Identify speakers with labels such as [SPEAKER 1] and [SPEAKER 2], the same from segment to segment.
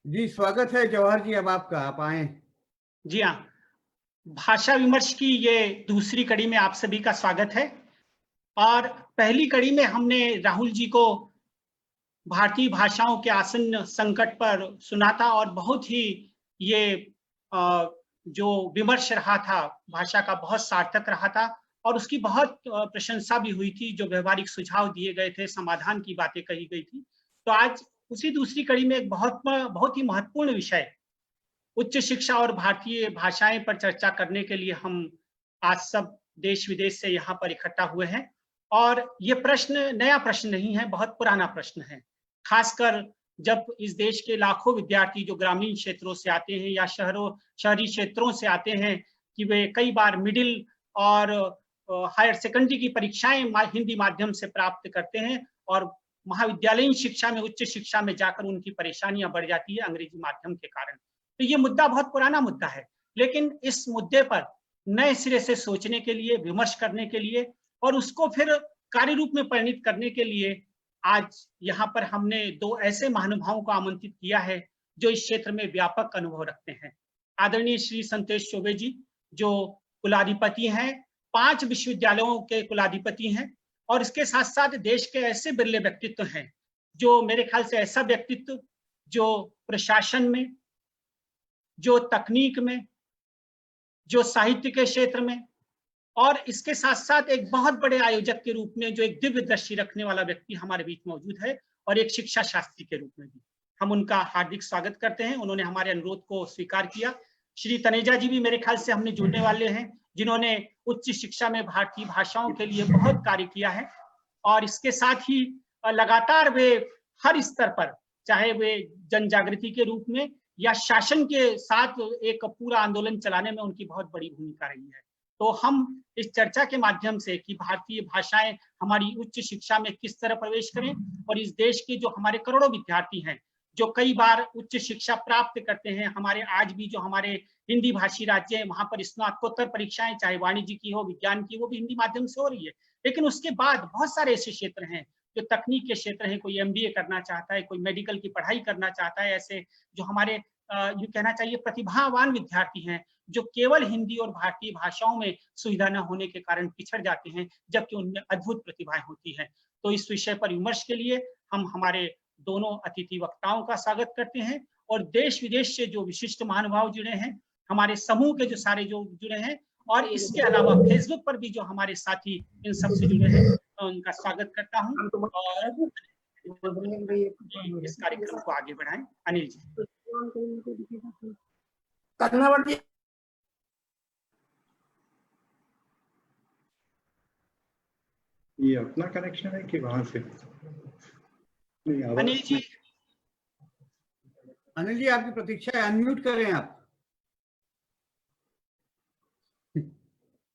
[SPEAKER 1] जी, स्वागत है जवाहर जी, अब आपका, आप आएँ।
[SPEAKER 2] जी हाँ, भाषा विमर्श की ये दूसरी कड़ी में आप सभी का स्वागत है। और पहली कड़ी में हमने राहुल जी को भारतीय भाषाओं के आसन्न संकट पर सुना था और बहुत ही ये जो विमर्श रहा था, भाषा का बहुत सार्थक रहा था और उसकी बहुत प्रशंसा भी हुई थी, जो व्यावहारिक सुझाव दिए गए थे, समाधान की बातें कही गई थी। तो आज उसी दूसरी कड़ी में एक बहुत ही महत्वपूर्ण विषय, उच्च शिक्षा और भारतीय भाषाएं पर चर्चा करने के लिए हम आज सब देश विदेश से यहाँ पर इकट्ठा हुए हैं। और ये प्रश्न नया प्रश्न नहीं है, बहुत पुराना प्रश्न है। खासकर जब इस देश के लाखों विद्यार्थी जो ग्रामीण क्षेत्रों से आते हैं या शहरी क्षेत्रों से आते हैं, कि वे कई बार मिडिल और हायर सेकेंडरी की परीक्षाएं हिंदी माध्यम से प्राप्त करते हैं और महाविद्यालयीन शिक्षा में, उच्च शिक्षा में जाकर उनकी परेशानियां बढ़ जाती है अंग्रेजी माध्यम के कारण। तो ये मुद्दा बहुत पुराना मुद्दा है, लेकिन इस मुद्दे पर नए सिरे से सोचने के लिए, विमर्श करने के लिए और उसको फिर कार्य रूप में परिणित करने के लिए आज यहाँ पर हमने दो ऐसे महानुभावों को आमंत्रित किया है जो इस क्षेत्र में व्यापक अनुभव रखते हैं। आदरणीय श्री संतोष चौबे जी, जो कुलाधिपति हैं, 5 विश्वविद्यालयों के कुलाधिपति हैं और इसके साथ साथ देश के ऐसे बिरले व्यक्तित्व हैं, जो मेरे ख्याल से ऐसा व्यक्तित्व जो प्रशासन में, जो तकनीक में, जो साहित्य के क्षेत्र में और इसके साथ साथ एक बहुत बड़े आयोजक के रूप में जो एक दिव्य दृष्टि रखने वाला व्यक्ति हमारे बीच मौजूद है और एक शिक्षा शास्त्री के रूप में भी हम उनका हार्दिक स्वागत करते हैं। उन्होंने हमारे अनुरोध को स्वीकार किया। श्री तनेजा जी भी मेरे ख्याल से हमने जुड़ने वाले हैं, जिन्होंने उच्च शिक्षा में भारतीय भाषाओं के लिए बहुत कार्य किया है और इसके साथ ही लगातार वे हर स्तर पर, चाहे वे जन जागृति के रूप में या शासन के साथ एक पूरा आंदोलन चलाने में उनकी बहुत बड़ी भूमिका रही है। तो हम इस चर्चा के माध्यम से कि भारतीय भाषाएं हमारी उच्च शिक्षा में किस तरह प्रवेश करें और इस देश के जो हमारे करोड़ों विद्यार्थी हैं, जो कई बार उच्च शिक्षा प्राप्त करते हैं, हमारे आज भी जो हमारे हिंदी भाषी राज्य है वहां पर स्नातकोत्तर परीक्षाएं चाहे वाणिज्य की हो, विज्ञान की, वो भी हिंदी माध्यम से हो रही है। लेकिन उसके बाद बहुत सारे ऐसे क्षेत्र हैं जो तकनीक के क्षेत्र हैं, कोई एमबीए करना चाहता है, कोई मेडिकल की पढ़ाई करना चाहता है, ऐसे जो हमारे ये कहना चाहिए प्रतिभावान विद्यार्थी हैं, जो केवल हिंदी और भारतीय भाषाओं में सुविधा न होने के कारण पिछड़ जाते हैं, जबकि उनमें अद्भुत प्रतिभाएं होती हैं। तो इस विषय पर विमर्श के लिए हम हमारे दोनों अतिथि वक्ताओं का स्वागत करते हैं और देश विदेश से जो विशिष्ट महानुभाव जुड़े हैं, हमारे समूह के जो सारे जो जुड़े हैं और इसके अलावा फेसबुक पर भी जो हमारे साथी इन सबसे जुड़े हैं, मैं उनका स्वागत करता हूँ और इस कार्यक्रम को आगे बढ़ाएं। अनिल जी।
[SPEAKER 3] ये अपना कनेक्शन है कि वहां से?
[SPEAKER 2] अनिल जी,
[SPEAKER 1] आपकी प्रतीक्षा है, अनम्यूट करें आप।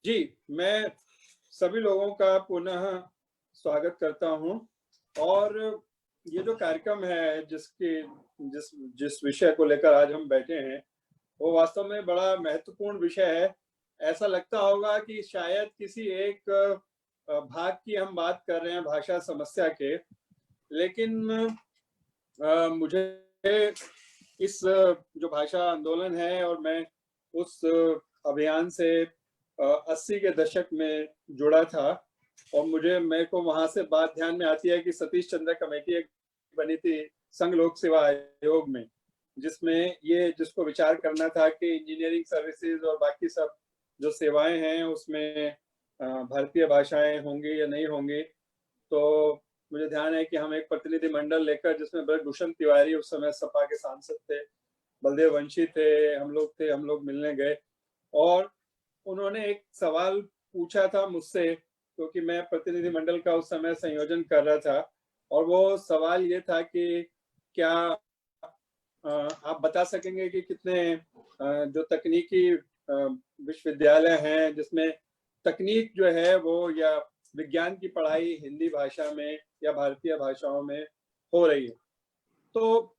[SPEAKER 4] जी, मैं सभी लोगों का पुनः स्वागत करता हूं और ये जो कार्यक्रम है जिस विषय को लेकर आज हम बैठे हैं, वो वास्तव में बड़ा महत्वपूर्ण विषय है। ऐसा लगता होगा कि शायद किसी एक भाग की हम बात कर रहे हैं भाषा समस्या के, लेकिन मुझे इस जो भाषा आंदोलन है और मैं उस अभियान से 80 के दशक में जुड़ा था और मेरे को वहां से बात ध्यान में आती है कि सतीश चंद्र कमेटी एक बनी थी संघ लोक सेवा आयोग में, जिसको विचार करना था कि इंजीनियरिंग सर्विसेज और बाकी सब जो सेवाएं हैं उसमें भारतीय भाषाएं होंगी या नहीं होंगी। तो मुझे ध्यान है कि हम एक प्रतिनिधि मंडल लेकर, जिसमें ब्रजभूषण तिवारी उस समय सपा के सांसद थे, बलदेव वंशी थे, हम लोग मिलने गए और उन्होंने एक सवाल पूछा था मुझसे, क्योंकि मैं प्रतिनिधि मंडल का उस समय संयोजन कर रहा था और वो सवाल ये था कि क्या आप बता सकेंगे कि कितने जो तकनीकी विश्वविद्यालय हैं जिसमें तकनीक जो है वो या विज्ञान की पढ़ाई हिंदी भाषा में या भारतीय भाषाओं में हो रही है। तो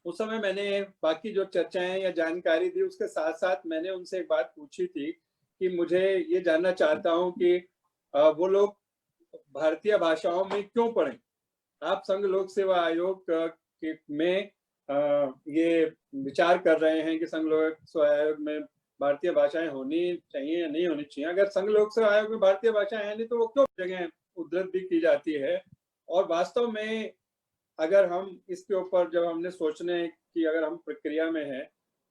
[SPEAKER 4] उस समय मैंने बाकी जो चर्चाएं या जानकारी दी, उसके साथ साथ मैंने उनसे एक बात पूछी थी कि मुझे ये जानना चाहता हूं कि वो लोग भारतीय भाषाओं में क्यों पढ़ें। आप संघ लोक सेवा आयोग में ये विचार कर रहे हैं कि संघ लोक सेवा आयोग में भारतीय भाषाएं होनी चाहिए या नहीं होनी चाहिए। अगर संघ लोक सेवा आयोग में भारतीय भाषाएं हैं नहीं तो वो क्यों जगह उद्धृत भी की जाती है। और वास्तव में अगर हम इसके ऊपर जब हमने सोचने की अगर हम प्रक्रिया में हैं,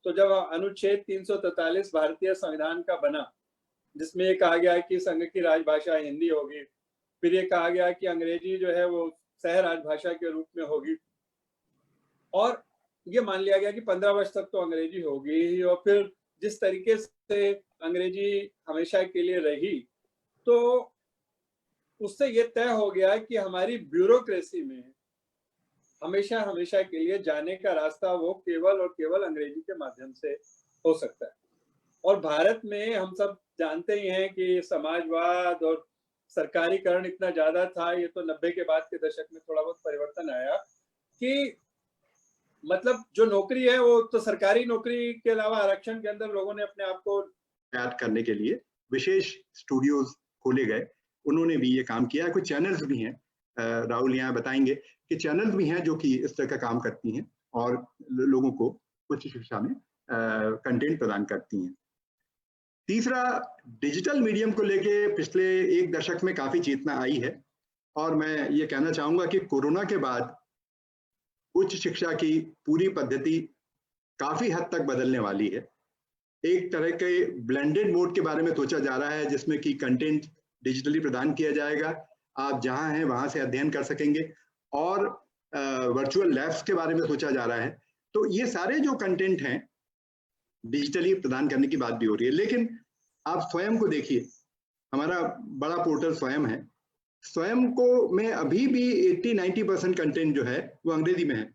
[SPEAKER 4] तो जब अनुच्छेद 343 भारतीय संविधान का बना, जिसमें ये कहा गया कि संघ की राजभाषा हिंदी होगी, फिर ये कहा गया कि अंग्रेजी जो है वो सह राजभाषा के रूप में होगी, और ये मान लिया गया कि 15 वर्ष तक तो अंग्रेजी होगी ही। और फिर जिस तरीके से अंग्रेजी हमेशा के लिए रही, तो उससे ये तय हो गया कि हमारी ब्यूरोक्रेसी में हमेशा के लिए जाने का रास्ता वो केवल और केवल अंग्रेजी के माध्यम से हो सकता है। और भारत में हम सब जानते ही हैं कि समाजवाद और सरकारीकरण इतना ज्यादा था, ये तो 90 के बाद के दशक में थोड़ा बहुत परिवर्तन आया कि मतलब जो नौकरी है वो तो सरकारी नौकरी के अलावा आरक्षण के अंदर लोगों ने अपने आप को
[SPEAKER 3] तैयार करने के लिए विशेष स्टूडियोज खोले गए। उन्होंने भी ये काम किया। कुछ चैनल्स भी हैं, राहुल यहाँ बताएंगे कि चैनल्स भी हैं जो कि इस तरह का काम करती हैं और लोगों को उच्च शिक्षा में कंटेंट प्रदान करती हैं। तीसरा, डिजिटल मीडियम को लेके पिछले एक दशक में काफी चेतना आई है, और मैं ये कहना चाहूंगा कि कोरोना के बाद उच्च शिक्षा की पूरी पद्धति काफी हद तक बदलने वाली है। एक तरह के ब्लेंडेड मोड के बारे में सोचा जा रहा है, जिसमें कि कंटेंट डिजिटली प्रदान किया जाएगा, आप जहां हैं वहां से अध्ययन कर सकेंगे, और वर्चुअल लैब्स के बारे में सोचा जा रहा है। तो ये सारे जो कंटेंट हैं डिजिटली प्रदान करने की बात भी हो रही है। लेकिन आप स्वयं को देखिए, हमारा बड़ा पोर्टल स्वयं है, स्वयं को में अभी भी 80-90% कंटेंट जो है वो अंग्रेजी में है,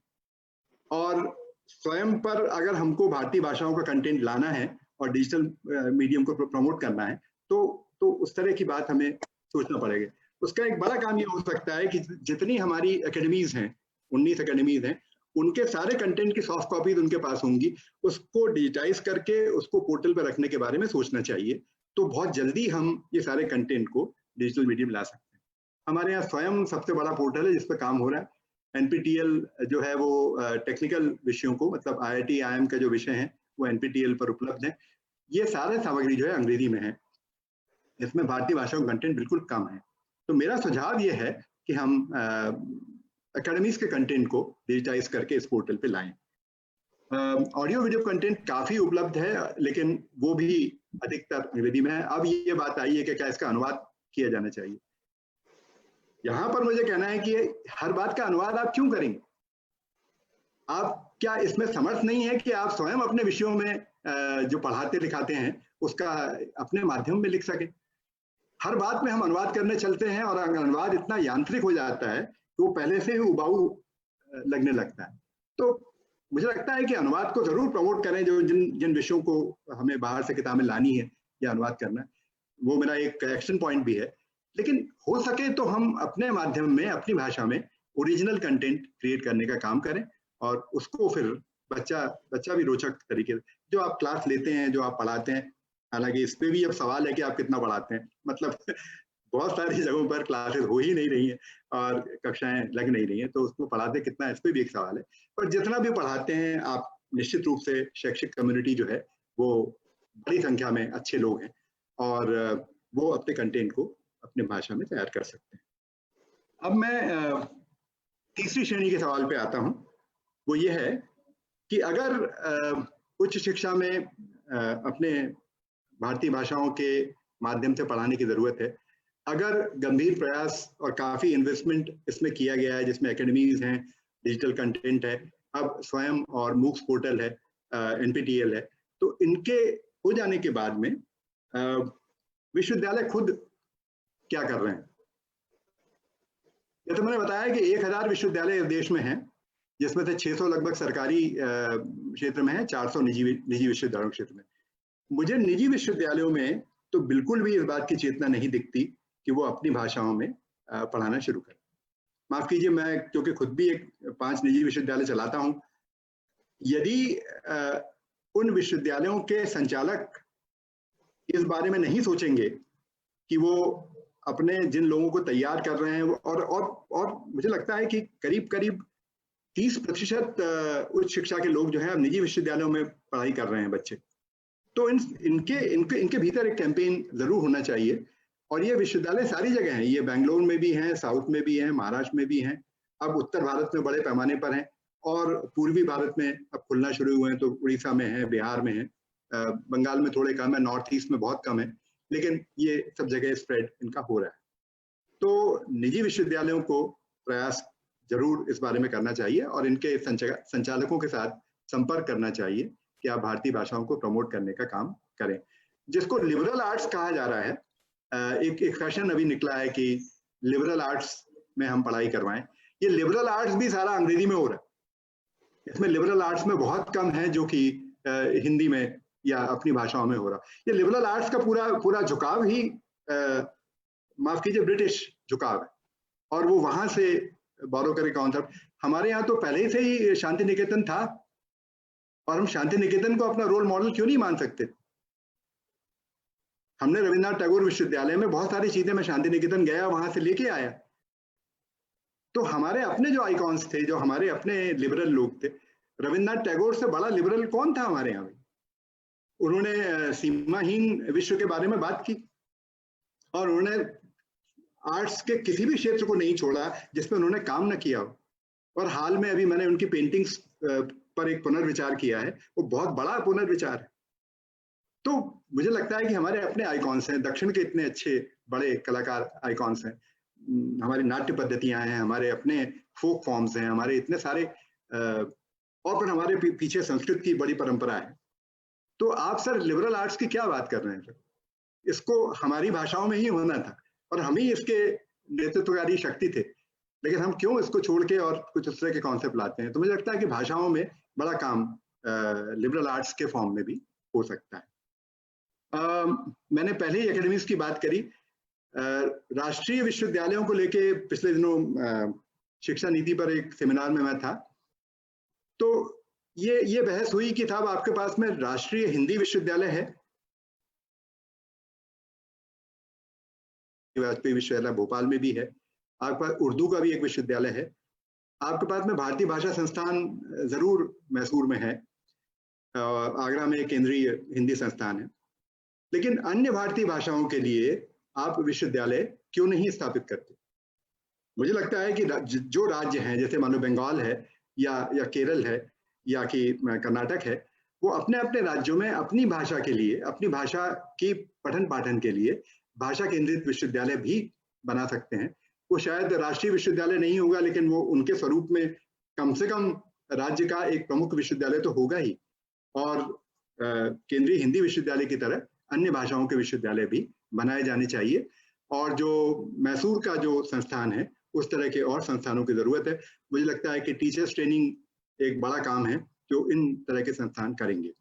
[SPEAKER 3] और स्वयं पर अगर हमको भारतीय भाषाओं का कंटेंट लाना है और डिजिटल मीडियम को प्रमोट करना है तो उस तरह की बात हमें सोचना पड़ेगा। उसका एक बड़ा काम ये हो सकता है कि जितनी हमारी एकेडमीज हैं, 19 एकेडमीज हैं, उनके सारे कंटेंट की सॉफ्ट कॉपीज उनके पास होंगी, उसको डिजिटाइज करके उसको पोर्टल पर रखने के बारे में सोचना चाहिए। तो बहुत जल्दी हम ये सारे कंटेंट को डिजिटल मीडियम ला सकते हैं। हमारे यहाँ स्वयं सबसे बड़ा पोर्टल है जिस पर काम हो रहा है। NPTEL जो है वो टेक्निकल विषयों को, मतलब IIT IIM का जो विषय है वो NPTEL पर उपलब्ध है। ये सारे सामग्री जो है अंग्रेजी में है, इसमें भारतीय भाषा का कंटेंट बिल्कुल कम है। तो मेरा सुझाव ये है कि हम एकेडमीज के कंटेंट को डिजिटाइज करके इस पोर्टल पे लाएं। ऑडियो वीडियो कंटेंट काफी उपलब्ध है, लेकिन वो भी अधिकतर अंग्रेजी में है। अब ये बात आई है कि क्या इसका अनुवाद किया जाना चाहिए। यहाँ पर मुझे कहना है कि हर बात का अनुवाद आप क्यों करेंगे? आप क्या इसमें समर्थ नहीं है कि आप स्वयं अपने विषयों में जो पढ़ाते लिखाते हैं उसका अपने माध्यम में लिख सके? हर बात में हम अनुवाद करने चलते हैं और अनुवाद इतना यांत्रिक हो जाता है कि वो पहले से ही उबाऊ लगने लगता है। तो मुझे लगता है कि अनुवाद को जरूर प्रमोट करें। जो जिन विषयों को हमें बाहर से किताबें लानी है या अनुवाद करना है, वो मेरा एक एक्शन पॉइंट भी है। लेकिन हो सके तो हम अपने माध्यम में, अपनी भाषा में ओरिजिनल कंटेंट क्रिएट करने का काम करें, और उसको फिर बच्चा भी रोचक तरीके से, जो आप क्लास लेते हैं, जो आप पढ़ाते हैं, हालांकि इस पे भी अब सवाल है कि आप कितना पढ़ाते हैं। मतलब बहुत सारी जगहों पर क्लासेस हो ही नहीं रही हैं और कक्षाएं लग नहीं रही हैं, तो उसको पढ़ाते कितना, इस पे भी एक सवाल है। पर जितना भी पढ़ाते हैं आप, निश्चित रूप से शैक्षिक कम्युनिटी जो है वो बड़ी संख्या में अच्छे लोग हैं, और वो अपने कंटेंट को अपने भाषा में तैयार कर सकते हैं। अब मैं तीसरी श्रेणी के सवाल पे आता हूं। वो ये है कि अगर उच्च शिक्षा में अपने भारतीय भाषाओं के माध्यम से पढ़ाने की जरूरत है, अगर गंभीर प्रयास और काफी इन्वेस्टमेंट इसमें किया गया है, जिसमें एकेडमीज हैं, डिजिटल कंटेंट है, अब स्वयं और मूक्स पोर्टल है, NPTEL है, तो इनके हो जाने के बाद में विश्वविद्यालय खुद क्या कर रहे हैं? जैसे मैंने बताया कि 1000 विश्वविद्यालय देश में हैं, जिसमें से 600 लगभग सरकारी क्षेत्र में है, 400 निजी विश्वविद्यालयों क्षेत्र में। मुझे निजी विश्वविद्यालयों में तो बिल्कुल भी इस बात की चेतना नहीं दिखती कि वो अपनी भाषाओं में पढ़ाना शुरू करें। माफ कीजिए, मैं क्योंकि खुद भी 5 निजी विश्वविद्यालय चलाता हूं, यदि उन विश्वविद्यालयों के संचालक इस बारे में नहीं सोचेंगे कि वो अपने जिन लोगों को तैयार कर रहे हैं, और मुझे लगता है कि करीब 30% उच्च शिक्षा के लोग जो है अब निजी विश्वविद्यालयों में पढ़ाई कर रहे हैं बच्चे। तो इनके भीतर एक कैंपेन जरूर होना चाहिए। और ये विश्वविद्यालय सारी जगह हैं, ये बेंगलोर में भी हैं, साउथ में भी हैं, महाराष्ट्र में भी हैं, अब उत्तर भारत में बड़े पैमाने पर हैं, और पूर्वी भारत में अब खुलना शुरू हुए हैं, तो उड़ीसा में है, बिहार में है, बंगाल में थोड़े कम है, नॉर्थ ईस्ट में बहुत कम है, लेकिन ये सब जगह स्प्रेड इनका हो रहा है। तो निजी विश्वविद्यालयों को प्रयास जरूर इस बारे में करना चाहिए और इनके संचालकों के साथ संपर्क करना चाहिए कि आप भारतीय भाषाओं को प्रमोट करने का काम करें। जिसको लिबरल आर्ट्स कहा जा रहा है, एक फैशन अभी निकला है कि लिबरल आर्ट्स में हम पढ़ाई करवाएं। ये लिबरल आर्ट्स भी सारा अंग्रेजी में हो रहा है, इसमें लिबरल आर्ट्स में बहुत कम है जो कि हिंदी में या अपनी भाषाओं में हो रहा। ये लिबरल आर्ट्स का पूरा झुकाव ही माफ कीजिए ब्रिटिश झुकाव है, और वो वहां से बोरो करे कॉन्सेप्ट। हमारे यहाँ तो पहले ही से ही शांति निकेतन था, और हम शांति निकेतन को अपना रोल मॉडल क्यों नहीं मान सकते। हमने रविन्द्रनाथ टैगोर विश्वविद्यालय में बहुत सारी चीजें, मैं शांति निकेतन गया, वहां से लेके आया। तो हमारे अपने जो आइकॉन्स थे, जो हमारे अपने लिबरल लोग थे, रविन्द्रनाथ टैगोर से बड़ा लिबरल कौन था हमारे यहाँ? उन्होंने सीमाहीन विश्व के बारे में बात की, और उन्होंने आर्ट्स के किसी भी क्षेत्र को नहीं छोड़ा जिसमें उन्होंने काम न किया हो। और हाल में अभी मैंने उनकी पेंटिंग्स पर एक पुनर्विचार किया है, वो बहुत बड़ा पुनर्विचार है। तो मुझे लगता है कि हमारे अपने आइकॉन्स हैं, दक्षिण के इतने अच्छे बड़े कलाकार आइकॉन्स हैं, हमारी नाट्य पद्धतियां हैं, हमारे अपने फोक फॉर्म्स हैं, हमारे इतने सारे और फिर हमारे पीछे संस्कृत की बड़ी परंपरा है। तो आप सर लिबरल आर्ट्स की क्या बात कर रहे हैं सर? इसको हमारी भाषाओं में ही होना था, और हम ही इसके नेतृत्वकारी शक्ति थे, लेकिन हम क्यों इसको छोड़ के और कुछ उस तरह के कॉन्सेप्ट लाते हैं? तो मुझे लगता है कि भाषाओं में बड़ा काम लिबरल आर्ट्स के फॉर्म में भी हो सकता है। मैंने पहले ही एकेडमीज की बात करी। राष्ट्रीय विश्वविद्यालयों को लेके पिछले दिनों शिक्षा नीति पर एक सेमिनार में मैं था, तो ये बहस हुई कि साहब आपके पास में राष्ट्रीय हिंदी विश्वविद्यालय है, वाजपेयी विश्वविद्यालय भोपाल में भी है, आपके पास उर्दू का भी एक विश्वविद्यालय है, आपके पास में भारतीय भाषा संस्थान जरूर मैसूर में है, आगरा में केंद्रीय हिंदी संस्थान है, लेकिन अन्य भारतीय भाषाओं के लिए आप विश्वविद्यालय क्यों नहीं स्थापित करते? मुझे लगता है कि जो राज्य हैं, जैसे मान लो बंगाल है या केरल है या कि कर्नाटक है, वो अपने अपने राज्यों में अपनी भाषा के लिए, अपनी भाषा की पठन पाठन के लिए भाषा केंद्रित विश्वविद्यालय भी बना सकते हैं। वो शायद राष्ट्रीय विश्वविद्यालय नहीं होगा, लेकिन वो उनके स्वरूप में कम से कम राज्य का एक प्रमुख विश्वविद्यालय तो होगा ही, और केंद्रीय हिंदी विश्वविद्यालय की तरह अन्य भाषाओं के विश्वविद्यालय भी बनाए जाने चाहिए। और जो मैसूर का जो संस्थान है, उस तरह के और संस्थानों की जरूरत है। मुझे लगता है कि टीचर्स ट्रेनिंग एक बड़ा काम है जो इन तरह के संस्थान करेंगे।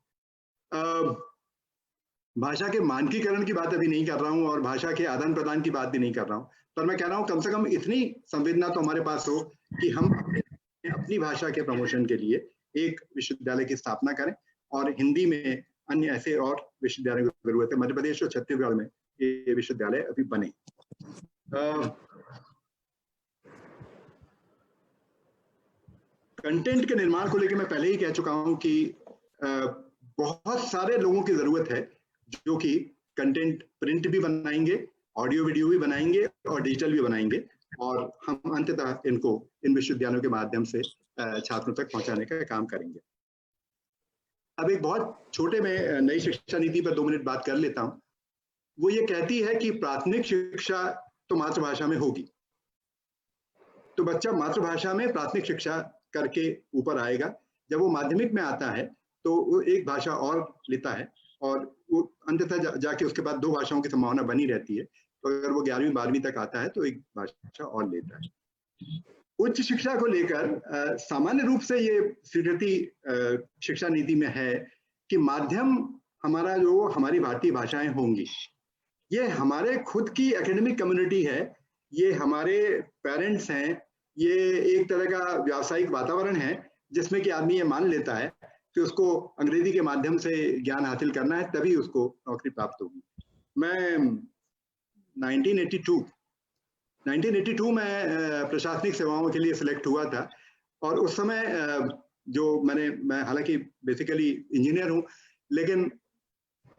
[SPEAKER 3] भाषा के मानकीकरण की बात अभी नहीं कर रहा हूँ और भाषा के आदान प्रदान की बात भी नहीं कर रहा हूँ, पर मैं कह रहा हूँ कम से कम इतनी संवेदना तो हमारे पास हो कि हम अपनी भाषा के प्रमोशन के लिए एक विश्वविद्यालय की स्थापना करें, और हिंदी में अन्य ऐसे और विश्वविद्यालयों की जरूरत है। मध्य प्रदेश और छत्तीसगढ़ में ये विश्वविद्यालय अभी बने। कंटेंट के निर्माण को लेकर मैं पहले ही कह चुका हूं कि बहुत सारे लोगों की जरूरत है जो कि कंटेंट प्रिंट भी बनाएंगे, ऑडियो वीडियो भी बनाएंगे और डिजिटल भी बनाएंगे, और हम अंततः इनको इन विश्वविद्यालयों के माध्यम से छात्रों तक पहुंचाने का काम करेंगे। अब एक बहुत छोटे में नई शिक्षा नीति पर 2 मिनट बात कर लेता हूं। वो ये कहती है कि प्राथमिक शिक्षा तो मातृभाषा में होगी, तो बच्चा मातृभाषा में प्राथमिक शिक्षा करके ऊपर आएगा। जब वो माध्यमिक में आता है तो वो एक भाषा और लेता है, और वो अंततः जाके उसके बाद 2 भाषाओं की संभावना बनी रहती है। तो अगर वो 11वीं 12वीं तक आता है तो एक भाषा और लेता है। उच्च शिक्षा को लेकर सामान्य रूप से ये स्वीकृति शिक्षा नीति में है कि माध्यम हमारा जो हमारी भारतीय भाषाएं होंगी, ये हमारे खुद की एकेडमिक कम्युनिटी है, ये हमारे पेरेंट्स हैं, ये एक तरह का व्यावसायिक वातावरण है जिसमें कि आदमी ये मान लेता है कि उसको अंग्रेजी के माध्यम से ज्ञान हासिल करना है, तभी उसको नौकरी प्राप्त होगी। मैं 1982 में प्रशासनिक सेवाओं के लिए सिलेक्ट हुआ था, और उस समय जो मैं हालांकि बेसिकली इंजीनियर हूँ, लेकिन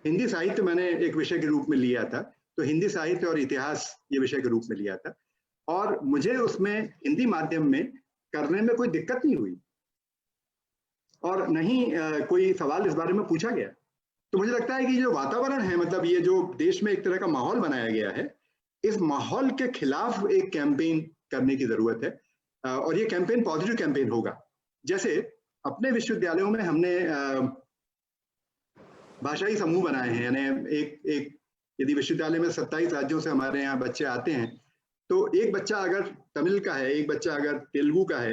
[SPEAKER 3] हिंदी साहित्य मैंने एक विषय के रूप में लिया था, तो हिंदी साहित्य और इतिहास ये विषय के रूप में लिया था, और मुझे उसमें हिंदी माध्यम में करने में कोई दिक्कत नहीं हुई और नहीं कोई सवाल इस बारे में पूछा गया। तो मुझे लगता है कि जो वातावरण है, मतलब ये जो देश में एक तरह का माहौल बनाया गया है, इस माहौल के खिलाफ एक कैंपेन करने की जरूरत है, और ये कैंपेन पॉजिटिव कैंपेन होगा। जैसे अपने विश्वविद्यालयों में हमने भाषाई समूह बनाए हैं, यानी एक यदि विश्वविद्यालय में 27 राज्यों से हमारे यहाँ बच्चे आते हैं, तो एक बच्चा अगर तमिल का है, एक बच्चा अगर तेलुगु का है,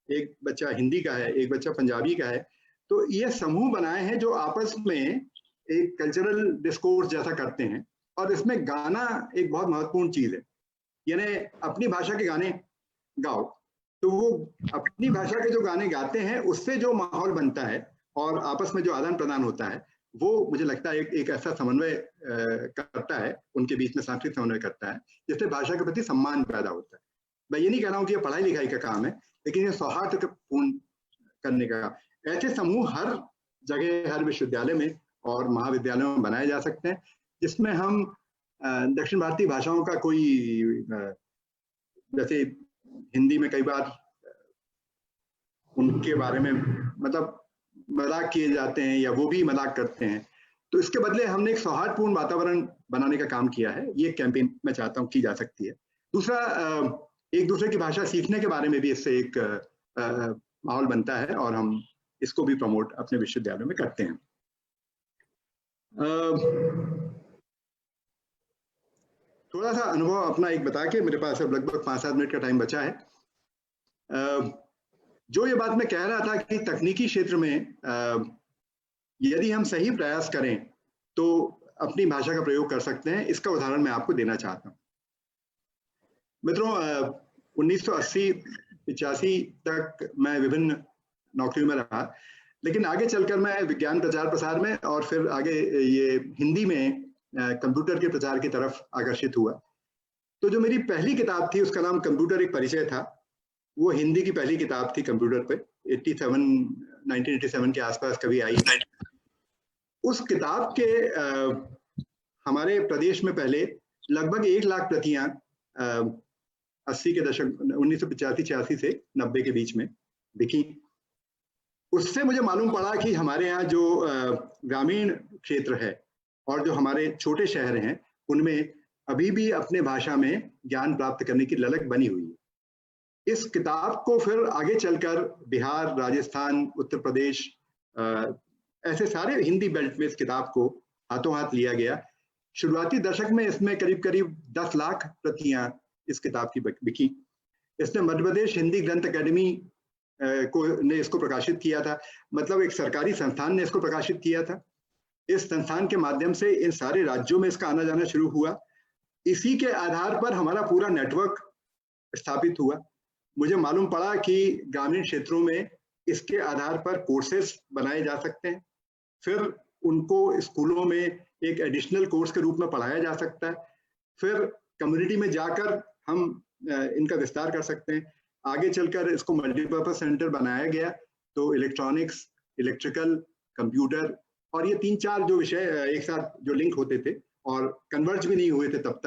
[SPEAKER 3] एक बच्चा हिंदी का है, एक बच्चा पंजाबी का है, तो ये समूह बनाए हैं जो आपस में एक कल्चरल डिस्कोर्स जैसा करते हैं। और इसमें गाना एक बहुत महत्वपूर्ण चीज है, यानी अपनी भाषा के गाने गाओ, तो वो अपनी भाषा के जो गाने गाते हैं उससे जो माहौल बनता है और आपस में जो आदान प्रदान होता है, वो मुझे लगता है एक ऐसा समन्वय करता है, उनके बीच में सांस्कृतिक समन्वय करता है, जिससे भाषा के प्रति सम्मान पैदा होता है। मैं ये नहीं कह रहा हूँ कि ये पढ़ाई लिखाई का काम है, लेकिन ये सौहार्द पूर्ण करने का। ऐसे समूह हर जगह, हर विश्वविद्यालय में और महाविद्यालयों में बनाए जा सकते हैं, जिसमें हम दक्षिण भारतीय भाषाओं का कोई, जैसे हिंदी में कई बार उनके बारे में मतलब मजाक किए जाते हैं या वो भी मजाक करते हैं, तो इसके बदले हमने एक सौहार्दपूर्ण वातावरण बनाने का काम किया है। ये कैंपेन मैं चाहता हूँ की जा सकती है। दूसरा, एक दूसरे की भाषा सीखने के बारे में भी इससे एक माहौल बनता है और हम इसको भी प्रमोट अपने विश्वविद्यालयों में करते हैं। थोड़ा सा अनुभव अपना एक बता के, मेरे पास अब लगभग 5-7 मिनट का टाइम बचा है। जो ये बात मैं कह रहा था कि तकनीकी क्षेत्र में यदि हम सही प्रयास करें तो अपनी भाषा का प्रयोग कर सकते हैं, इसका उदाहरण मैं आपको देना चाहता हूँ। मित्रों, 1980-85 तक मैं विभिन्न नौकरियों में रहा, लेकिन आगे चलकर मैं विज्ञान प्रचार प्रसार में और फिर आगे ये हिंदी में कंप्यूटर के प्रचार की तरफ आकर्षित हुआ। तो जो मेरी पहली किताब थी उसका नाम कंप्यूटर एक परिचय था, वो हिंदी की पहली किताब थी कंप्यूटर पे, 1987 के आसपास कभी आई। उस किताब के हमारे प्रदेश में पहले लगभग 1 लाख प्रतियां 80 के दशक 1985-86 से 90 के बीच में बिकी। उससे मुझे मालूम पड़ा कि हमारे यहाँ जो ग्रामीण क्षेत्र है और जो हमारे छोटे शहर हैं, उनमें अभी भी अपने भाषा में ज्ञान प्राप्त करने की ललक बनी हुई है। इस किताब को फिर आगे चलकर बिहार, राजस्थान, उत्तर प्रदेश, ऐसे सारे हिंदी बेल्ट में इस किताब को हाथों हाथ लिया गया। शुरुआती दशक में इसमें करीब करीब 10 लाख प्रतियां इस किताब की बिकी। इसने मध्य प्रदेश हिंदी ग्रंथ अकेडमी ने इसको प्रकाशित किया था, मतलब एक सरकारी संस्थान ने इसको प्रकाशित किया था। इस संस्थान के माध्यम से इन सारे राज्यों में इसका आना जाना शुरू हुआ। इसी के आधार पर हमारा पूरा नेटवर्क स्थापित हुआ। मुझे मालूम पड़ा कि ग्रामीण क्षेत्रों में इसके आधार पर कोर्सेस बनाए जा सकते हैं, फिर उनको स्कूलों में एक एडिशनल कोर्स के रूप में पढ़ाया जा सकता है, फिर कम्युनिटी में जाकर हम इनका विस्तार कर सकते हैं। आगे चलकर इसको मल्टीपर्पज सेंटर बनाया गया, तो इलेक्ट्रॉनिक्स, इलेक्ट्रिकल, कंप्यूटर और ये 3-4 जो विषय एक साथ जो लिंक होते थे और कन्वर्ज भी नहीं हुए थे तब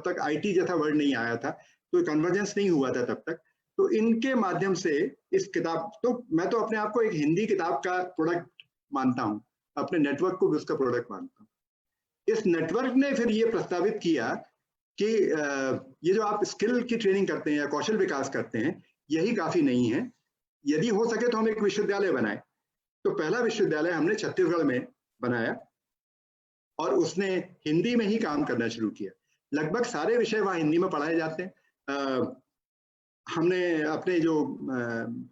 [SPEAKER 3] तक आईटी जैसा वर्ड नहीं आया था, तो कन्वर्जेंस नहीं हुआ था तब तक। तो इनके माध्यम से इस किताब, तो मैं तो अपने आप को एक हिंदी किताब का प्रोडक्ट मानता हूँ, अपने नेटवर्क को भी उसका प्रोडक्ट मानता हूँ। इस नेटवर्क ने फिर ये प्रस्तावित किया कि ये जो आप स्किल की ट्रेनिंग करते हैं या कौशल विकास करते हैं, यही काफी नहीं है, यदि हो सके तो हम एक विश्वविद्यालय बनाए। तो पहला विश्वविद्यालय हमने छत्तीसगढ़ में बनाया और उसने हिंदी में ही काम करना शुरू किया। लगभग सारे विषय वहाँ हिंदी में पढ़ाए जाते हैं। हमने अपने जो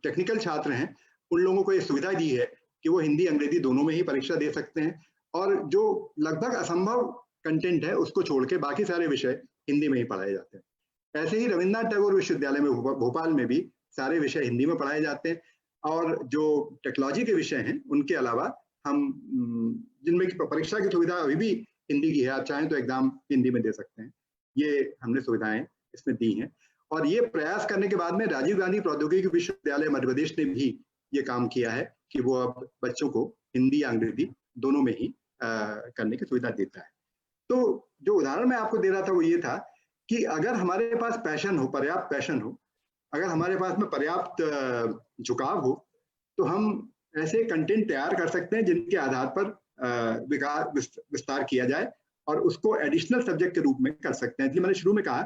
[SPEAKER 3] टेक्निकल छात्र हैं उन लोगों को ये सुविधा दी है कि वो हिंदी अंग्रेजी दोनों में ही परीक्षा दे सकते हैं, और जो लगभग असंभव कंटेंट है उसको छोड़ के बाकी सारे विषय हिंदी में ही पढ़ाए जाते हैं। ऐसे ही रविन्द्रनाथ टैगोर विश्वविद्यालय में भोपाल में भी सारे विषय हिंदी में पढ़ाए जाते हैं, और जो टेक्नोलॉजी के विषय हैं उनके अलावा हम जिनमें परीक्षा की सुविधा अभी भी हिंदी की है, आप चाहें तो एग्जाम हिंदी में दे सकते हैं, ये हमने सुविधाएं इसमें दी हैं। और ये प्रयास करने के बाद में राजीव गांधी प्रौद्योगिकी विश्वविद्यालय मध्य प्रदेश ने भी ये काम किया है कि वो अब बच्चों को हिंदी या अंग्रेजी दोनों में ही करने की सुविधा देता है। तो जो उदाहरण मैं आपको दे रहा था वो ये था कि अगर हमारे पास पैशन हो, पर्याप्त पैशन हो, अगर हमारे पास में पर्याप्त झुकाव हो, तो हम ऐसे कंटेंट तैयार कर सकते हैं जिनके आधार पर विस्तार किया जाए और उसको एडिशनल सब्जेक्ट के रूप में कर सकते हैं। इसलिए मैंने शुरू में कहा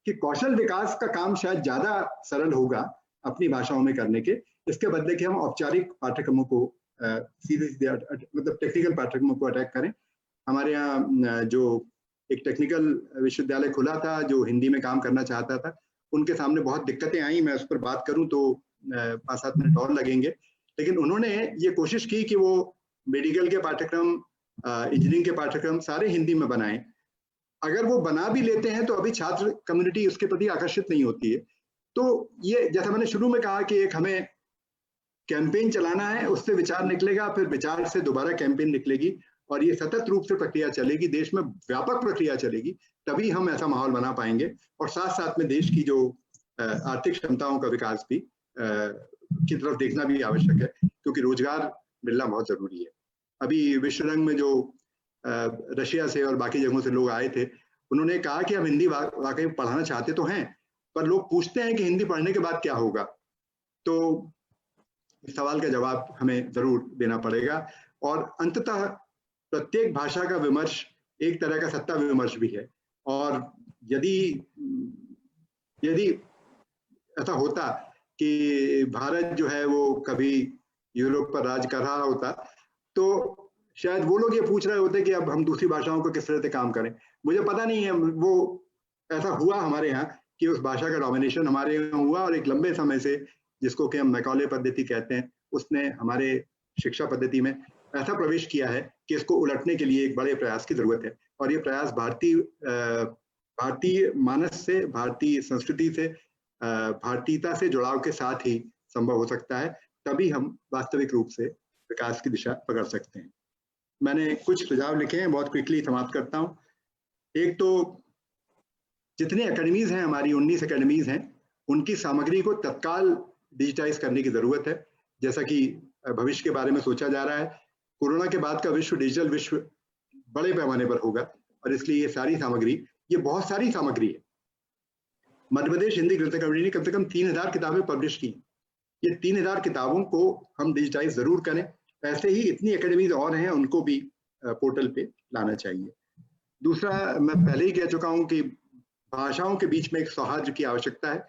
[SPEAKER 3] कि कौशल विकास का काम शायद ज्यादा सरल होगा अपनी भाषाओं में करने के, इसके बदले कि हम औपचारिक पाठ्यक्रमों को सीधे सीधे मतलब टेक्निकल पाठ्यक्रमों को अटैक करें। हमारे यहाँ जो एक टेक्निकल विश्वविद्यालय खुला था जो हिंदी में काम करना चाहता था, उनके सामने बहुत दिक्कतें आई। मैं उस पर बात करूं तो 5-7 मिनट और लगेंगे, लेकिन उन्होंने ये कोशिश की कि वो मेडिकल के पाठ्यक्रम, इंजीनियरिंग के पाठ्यक्रम सारे हिंदी में बनाएं। अगर वो बना भी लेते हैं तो अभी छात्र कम्युनिटी उसके प्रति आकर्षित नहीं होती है। तो ये जैसा मैंने शुरू में कहा कि एक हमें कैंपेन चलाना है, उससे विचार निकलेगा, फिर विचार से दोबारा कैंपेन निकलेगी और ये सतत रूप से प्रक्रिया चलेगी, देश में व्यापक प्रक्रिया चलेगी, तभी हम ऐसा माहौल बना पाएंगे। और साथ साथ में देश की जो आर्थिक क्षमताओं का विकास भी की तरफ देखना भी आवश्यक है, क्योंकि रोजगार मिलना बहुत जरूरी है। अभी विश्व रंग में जो रशिया से और बाकी जगहों से लोग आए थे, उन्होंने कहा कि हम हिंदी वाकई पढ़ाना चाहते तो हैं, पर लोग पूछते हैं कि हिंदी पढ़ने के बाद क्या होगा। तो इस सवाल का जवाब हमें जरूर देना पड़ेगा। और अंततः प्रत्येक भाषा का विमर्श एक तरह का सत्ता विमर्श भी है, और यदि ऐसा होता कि भारत जो है वो कभी यूरोप पर राज कर रहा होता, तो शायद वो लोग ये पूछ रहे होते कि अब हम दूसरी भाषाओं को किस तरह से काम करें। मुझे पता नहीं है वो ऐसा हुआ हमारे यहाँ कि उस भाषा का डोमिनेशन हमारे यहाँ हुआ, और एक लंबे समय से, जिसको कि हम मैकॉले पद्धति कहते हैं, उसने हमारे शिक्षा पद्धति में ऐसा प्रवेश किया है कि इसको उलटने के लिए एक बड़े प्रयास की जरूरत है। और ये प्रयास भारतीय मानस से, भारतीय संस्कृति से, भारतीयता से जुड़ाव के साथ ही संभव हो सकता है, तभी हम वास्तविक रूप से विकास की दिशा पकड़ सकते हैं। मैंने कुछ सुझाव लिखे हैं, बहुत क्विकली समाप्त करता हूँ। एक तो जितनी एकेडमीज हैं, हमारी 19 एकेडमीज हैं, उनकी सामग्री को तत्काल डिजिटाइज करने की जरूरत है, जैसा कि भविष्य के बारे में सोचा जा रहा है। कोरोना के बाद का विश्व डिजिटल विश्व बड़े पैमाने पर होगा, और इसलिए ये सारी सामग्री, ये बहुत सारी सामग्री है। मध्य प्रदेश हिंदी ग्रंथ अकादमी ने कम से कम 3000 किताबें पब्लिश की। ये 3000 किताबों को हम डिजिटाइज जरूर करें। ऐसे ही इतनी एकेडमीज और हैं, उनको भी पोर्टल पे लाना चाहिए। दूसरा, मैं पहले ही कह चुका हूं कि भाषाओं के बीच में एक सौहार्द की आवश्यकता है।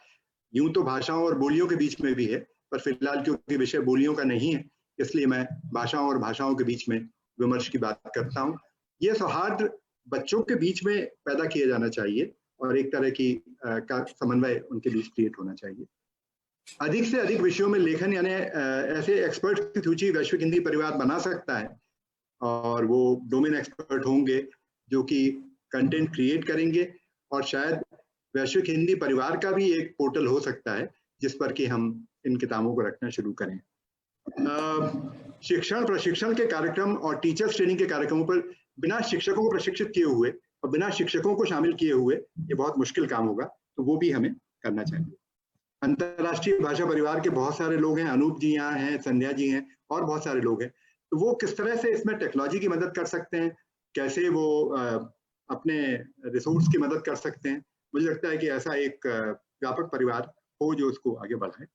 [SPEAKER 3] यूं तो भाषाओं और बोलियों के बीच में भी है, पर फिलहाल क्योंकि विषय बोलियों का नहीं है, इसलिए मैं भाषाओं और भाषाओं के बीच में विमर्श की बात करता हूँ। ये सौहार्द बच्चों के बीच में पैदा किया जाना चाहिए, और एक तरह की का समन्वय उनके बीच क्रिएट होना चाहिए। अधिक से अधिक विषयों में लेखन, यानी ऐसे एक्सपर्ट की सूची वैश्विक हिंदी परिवार बना सकता है, और वो डोमेन एक्सपर्ट होंगे जो कि कंटेंट क्रिएट करेंगे, और शायद वैश्विक हिंदी परिवार का भी एक पोर्टल हो सकता है जिस पर कि हम इन किताबों को रखना शुरू करें। शिक्षण प्रशिक्षण के कार्यक्रम और टीचर्स ट्रेनिंग के कार्यक्रमों पर बिना शिक्षकों को प्रशिक्षित किए हुए और बिना शिक्षकों को शामिल किए हुए ये बहुत मुश्किल काम होगा, तो वो भी हमें करना चाहिए। अंतर्राष्ट्रीय भाषा परिवार के बहुत सारे लोग हैं, अनूप जी यहाँ हैं, संध्या जी हैं, और बहुत सारे लोग हैं, तो वो किस तरह से इसमें टेक्नोलॉजी की मदद कर सकते हैं, कैसे वो अपने रिसोर्स की मदद कर सकते हैं। मुझे लगता है कि ऐसा एक व्यापक परिवार हो जो उसको आगे बढ़ाए।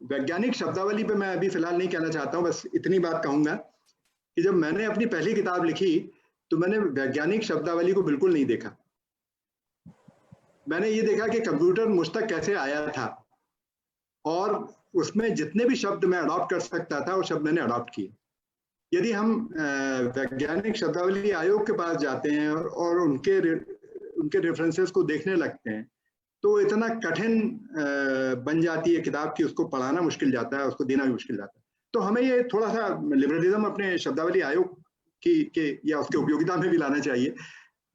[SPEAKER 3] वैज्ञानिक शब्दावली पे मैं अभी फिलहाल नहीं कहना चाहता हूँ, बस इतनी बात कहूंगा कि जब मैंने अपनी पहली किताब लिखी तो मैंने वैज्ञानिक शब्दावली को बिल्कुल नहीं देखा। मैंने ये देखा कि कंप्यूटर मुझ तक कैसे आया था, और उसमें जितने भी शब्द मैं अडॉप्ट कर सकता था वो शब्द मैंने अडॉप्ट किए। यदि हम वैज्ञानिक शब्दावली आयोग के पास जाते हैं और उनके रेफरेंसेस को देखने लगते हैं, तो इतना कठिन बन जाती है किताब कि उसको पढ़ाना मुश्किल जाता है, उसको देना भी मुश्किल जाता है। तो हमें ये थोड़ा सा लिबरलिज्म अपने शब्दावली आयोग के या उसके उपयोगिता में भी लाना चाहिए।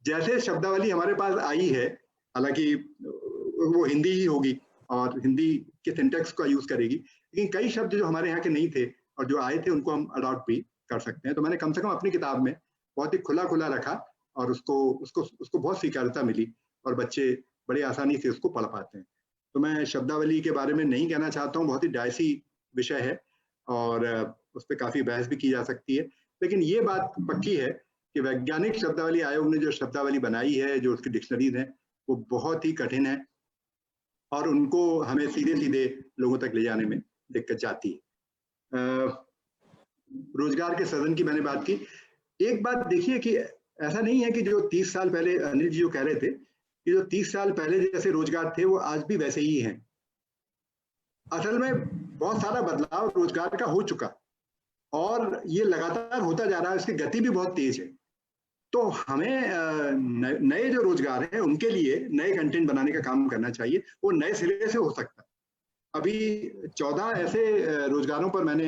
[SPEAKER 3] जैसे शब्दावली हमारे पास आई है, हालांकि वो हिंदी ही होगी और हिंदी के सिंटेक्स का यूज करेगी, लेकिन कई शब्द जो हमारे यहाँ के नहीं थे और जो आए थे उनको हम अडॉप्ट भी कर सकते हैं। तो मैंने कम से कम अपनी किताब में बहुत ही खुला रखा, और उसको बहुत स्वीकार्यता मिली। और बच्चे बड़ी आसानी से उसको पढ़ पाते हैं। तो मैं शब्दावली के बारे में नहीं कहना चाहता हूँ, बहुत ही डायसी विषय है और उस पर काफी बहस भी की जा सकती है, लेकिन ये बात पक्की है कि वैज्ञानिक शब्दावली आयोग ने जो शब्दावली बनाई है, जो उसकी डिक्शनरीज हैं, वो बहुत ही कठिन है और उनको हमें सीधे सीधे लोगों तक ले जाने में दिक्कत जाती है। रोजगार के सृजन की मैंने बात की। एक बात देखिए कि ऐसा नहीं है कि जो 30 साल पहले अनिल जी जो कह रहे थे कि जो 30 साल पहले जैसे रोजगार थे वो आज भी वैसे ही हैं। असल में बहुत सारा बदलाव रोजगार का हो चुका और ये लगातार होता जा रहा है, इसकी गति भी बहुत तेज है। तो हमें नए जो रोजगार हैं उनके लिए नए कंटेंट बनाने का काम करना चाहिए, वो नए सिरे से हो सकता है। अभी 14 ऐसे रोजगारों पर मैंने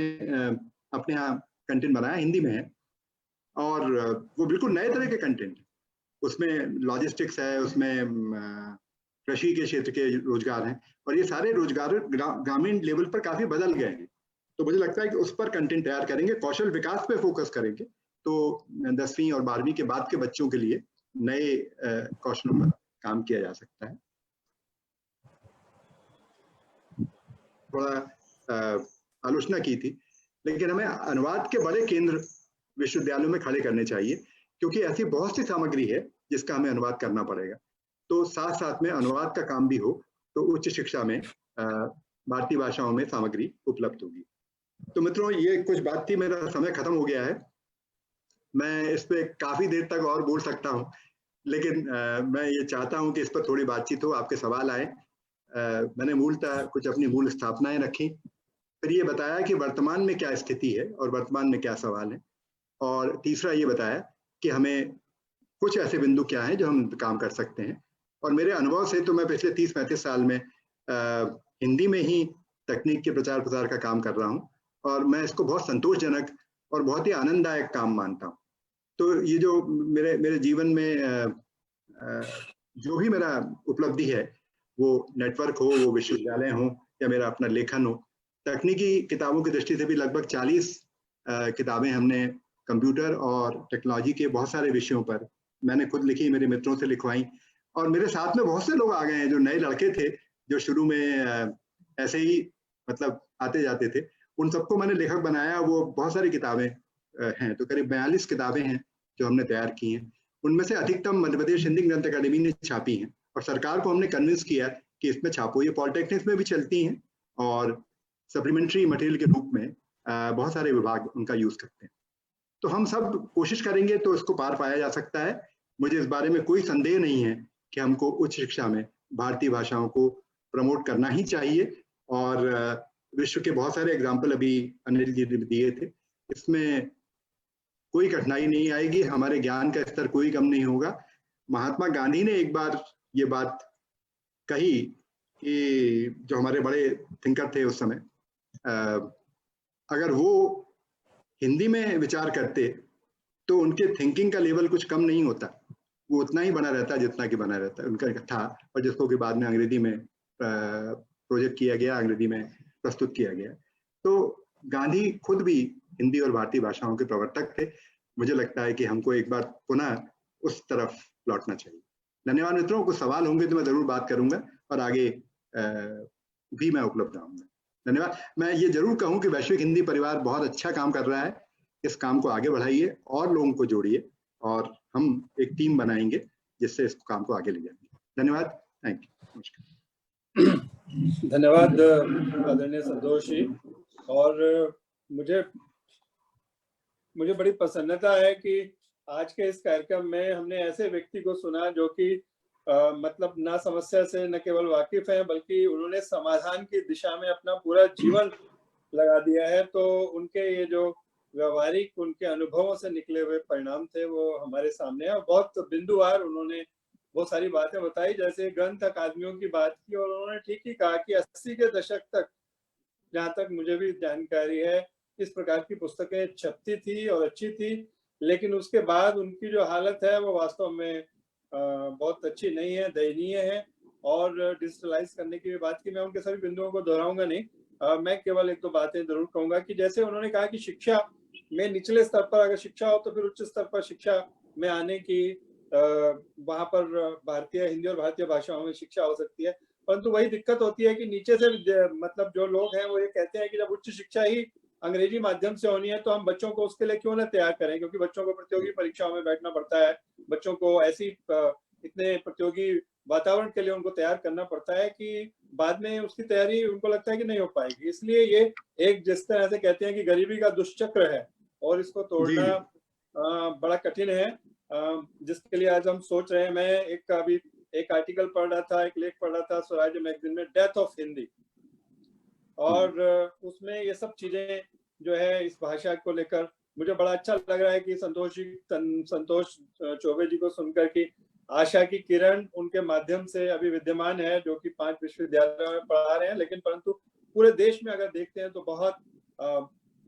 [SPEAKER 3] अपने यहाँ कंटेंट बनाया, हिंदी में है, और वो बिल्कुल नए तरह के कंटेंट है। उसमें लॉजिस्टिक्स है, उसमें कृषि के क्षेत्र के रोजगार हैं, और ये सारे रोजगार ग्रामीण लेवल पर काफी बदल गए हैं। तो मुझे लगता है कि उस पर कंटेंट तैयार करेंगे, कौशल विकास पे फोकस करेंगे, तो 10वीं और 12वीं के बाद के बच्चों के लिए नए कौशलों पर काम किया जा सकता है। थोड़ा आलोचना की थी, लेकिन हमें अनुवाद के बड़े केंद्र विश्वविद्यालयों में खड़े करने चाहिए, क्योंकि ऐसी बहुत सी सामग्री है जिसका हमें अनुवाद करना पड़ेगा। तो साथ साथ में अनुवाद का काम भी हो तो उच्च शिक्षा में भारतीय भाषाओं में सामग्री उपलब्ध होगी। तो मित्रों, ये कुछ बात थी, मेरा समय खत्म हो गया है। मैं इस पे काफी देर तक और बोल सकता हूँ, लेकिन मैं ये चाहता हूँ कि इस पर थोड़ी बातचीत हो, आपके सवाल आए। मैंने मूलतः कुछ अपनी मूल स्थापनाएं रखी, फिर ये बताया कि वर्तमान में क्या स्थिति है और वर्तमान में क्या सवाल है, और तीसरा ये बताया कि हमें कुछ ऐसे बिंदु क्या हैं जो हम काम कर सकते हैं। और मेरे अनुभव से तो मैं पिछले 30-35 साल में हिंदी में ही तकनीक के प्रचार प्रसार का काम कर रहा हूँ, और मैं इसको बहुत संतोषजनक और बहुत ही आनंददायक काम मानता हूँ। तो ये जो मेरे जीवन में जो भी मेरा उपलब्धि है, वो नेटवर्क हो, वो विश्वविद्यालय हो, या मेरा अपना लेखन हो, तकनीकी किताबों की दृष्टि से भी लगभग 40 किताबें हमने कंप्यूटर और टेक्नोलॉजी के बहुत सारे विषयों पर मैंने खुद लिखी, मेरे मित्रों से लिखवाई, और मेरे साथ में बहुत से लोग आ गए हैं जो नए लड़के थे, जो शुरू में ऐसे ही मतलब आते जाते थे, उन सबको मैंने लेखक बनाया। वो बहुत सारी किताबें हैं, तो करीब 42 किताबें हैं जो हमने तैयार की हैं। उनमें से अधिकतम मध्य प्रदेश हिंदी ग्रंथ अकादमी ने छापी हैं, और सरकार को हमने कन्विंस किया कि इसमें छापो। ये पॉलिटेक्निक्स में भी चलती हैं और सप्लीमेंट्री मटेरियल के रूप में बहुत सारे विभाग उनका यूज करते हैं। तो हम सब कोशिश करेंगे तो इसको पार पाया जा सकता है। मुझे इस बारे में कोई संदेह नहीं है कि हमको उच्च शिक्षा में भारतीय भाषाओं को प्रमोट करना ही चाहिए, और विश्व के बहुत सारे एग्जाम्पल अभी अनिल जी ने दिए थे, इसमें कोई कठिनाई नहीं आएगी, हमारे ज्ञान का स्तर कोई कम नहीं होगा। महात्मा गांधी ने एक बार ये बात कही कि जो हमारे बड़े थिंकर थे उस समय, अगर वो हिंदी में विचार करते तो उनके थिंकिंग का लेवल कुछ कम नहीं होता, वो उतना ही बना रहता जितना कि बना रहता उनका था, और जिसको कि बाद में अंग्रेजी में प्रोजेक्ट किया गया, अंग्रेजी में प्रस्तुत किया गया। तो गांधी खुद भी हिंदी और भारतीय भाषाओं के प्रवर्तक थे। मुझे लगता है कि हमको एक बार पुनः उस तरफ लौटना चाहिए। धन्यवाद मित्रों, कुछ सवाल होंगे तो मैं जरूर बात करूंगा और आगे भी मैं उपलब्ध रहूंगा। धन्यवाद। मैं ये जरूर कहूँ कि वैश्विक हिंदी परिवार बहुत अच्छा काम कर रहा है, इस काम को आगे बढ़ाइए और लोगों को जोड़िए, और हम एक टीम बनाएंगे जिससे इस काम को आगे ले जाएंगे। धन्यवाद। Thank you. नमस्कार।
[SPEAKER 4] धन्यवाद आदरणीय संतोष जी। और मुझे बड़ी प्रसन्नता है कि आज के इस कार्यक्रम में हमने ऐसे व्यक्ति को सुना जो कि मतलब ना समस्या से न केवल वाकिफ है, बल्कि उन्होंने समाधान की दिशा में अपना पूरा जीवन लगा दिया है। तो उनके ये जो व्यवहारिक उनके अनुभवों से निकले हुए परिणाम थे वो हमारे सामने है। बहुत बिंदुवार उन्होंने बहुत सारी बातें बताई, जैसे ग्रंथ अकादमियों की बात की, और उन्होंने ठीक ही कहा कि 80 के दशक तक, जहाँ तक मुझे भी जानकारी है, इस प्रकार की पुस्तकें छपती थी और अच्छी थी, लेकिन उसके बाद उनकी जो हालत है वो वास्तव में बहुत अच्छी नहीं है, दयनीय है। और डिजिटलाइज करने की भी बात की, मैं उनके सभी बिंदुओं को दोहराऊंगा नहीं, मैं केवल एक दो बातें जरूर कहूंगा कि जैसे उन्होंने कहा कि शिक्षा में निचले स्तर पर अगर शिक्षा हो तो फिर उच्च स्तर पर शिक्षा में आने की वहां पर भारतीय हिंदी और भारतीय भाषाओं में शिक्षा हो सकती है। परंतु वही दिक्कत होती है कि नीचे से मतलब जो लोग हैं वो ये कहते हैं कि जब उच्च शिक्षा ही अंग्रेजी माध्यम से होनी है तो हम बच्चों को उसके लिए क्यों ना तैयार करें, क्योंकि बच्चों को प्रतियोगी परीक्षाओं में बैठना पड़ता है, बच्चों को ऐसी इतने प्रतियोगी वातावरण के लिए उनको तैयार करना पड़ता है कि बाद में उसकी तैयारी उनको लगता है कि नहीं हो पाएगी। इसलिए ये एक जिस तरह से कहते हैं कि गरीबी का दुष्चक्र है और इसको तोड़ना बड़ा कठिन है, जिसके लिए आज हम सोच रहे हैं। मैं अभी एक आर्टिकल पढ़ रहा था, एक लेख पढ़ रहा था स्वराज मैगजीन में, डेथ ऑफ हिंदी, और उसमें ये सब चीजें जो है इस भाषा को लेकर मुझे बड़ा अच्छा लग रहा है कि संतोष चौबे जी को सुनकर कि आशा की किरण उनके माध्यम से अभी विद्यमान है, जो कि 5 विश्वविद्यालयों में पढ़ा रहे हैं, लेकिन परंतु पूरे देश में अगर देखते हैं तो बहुत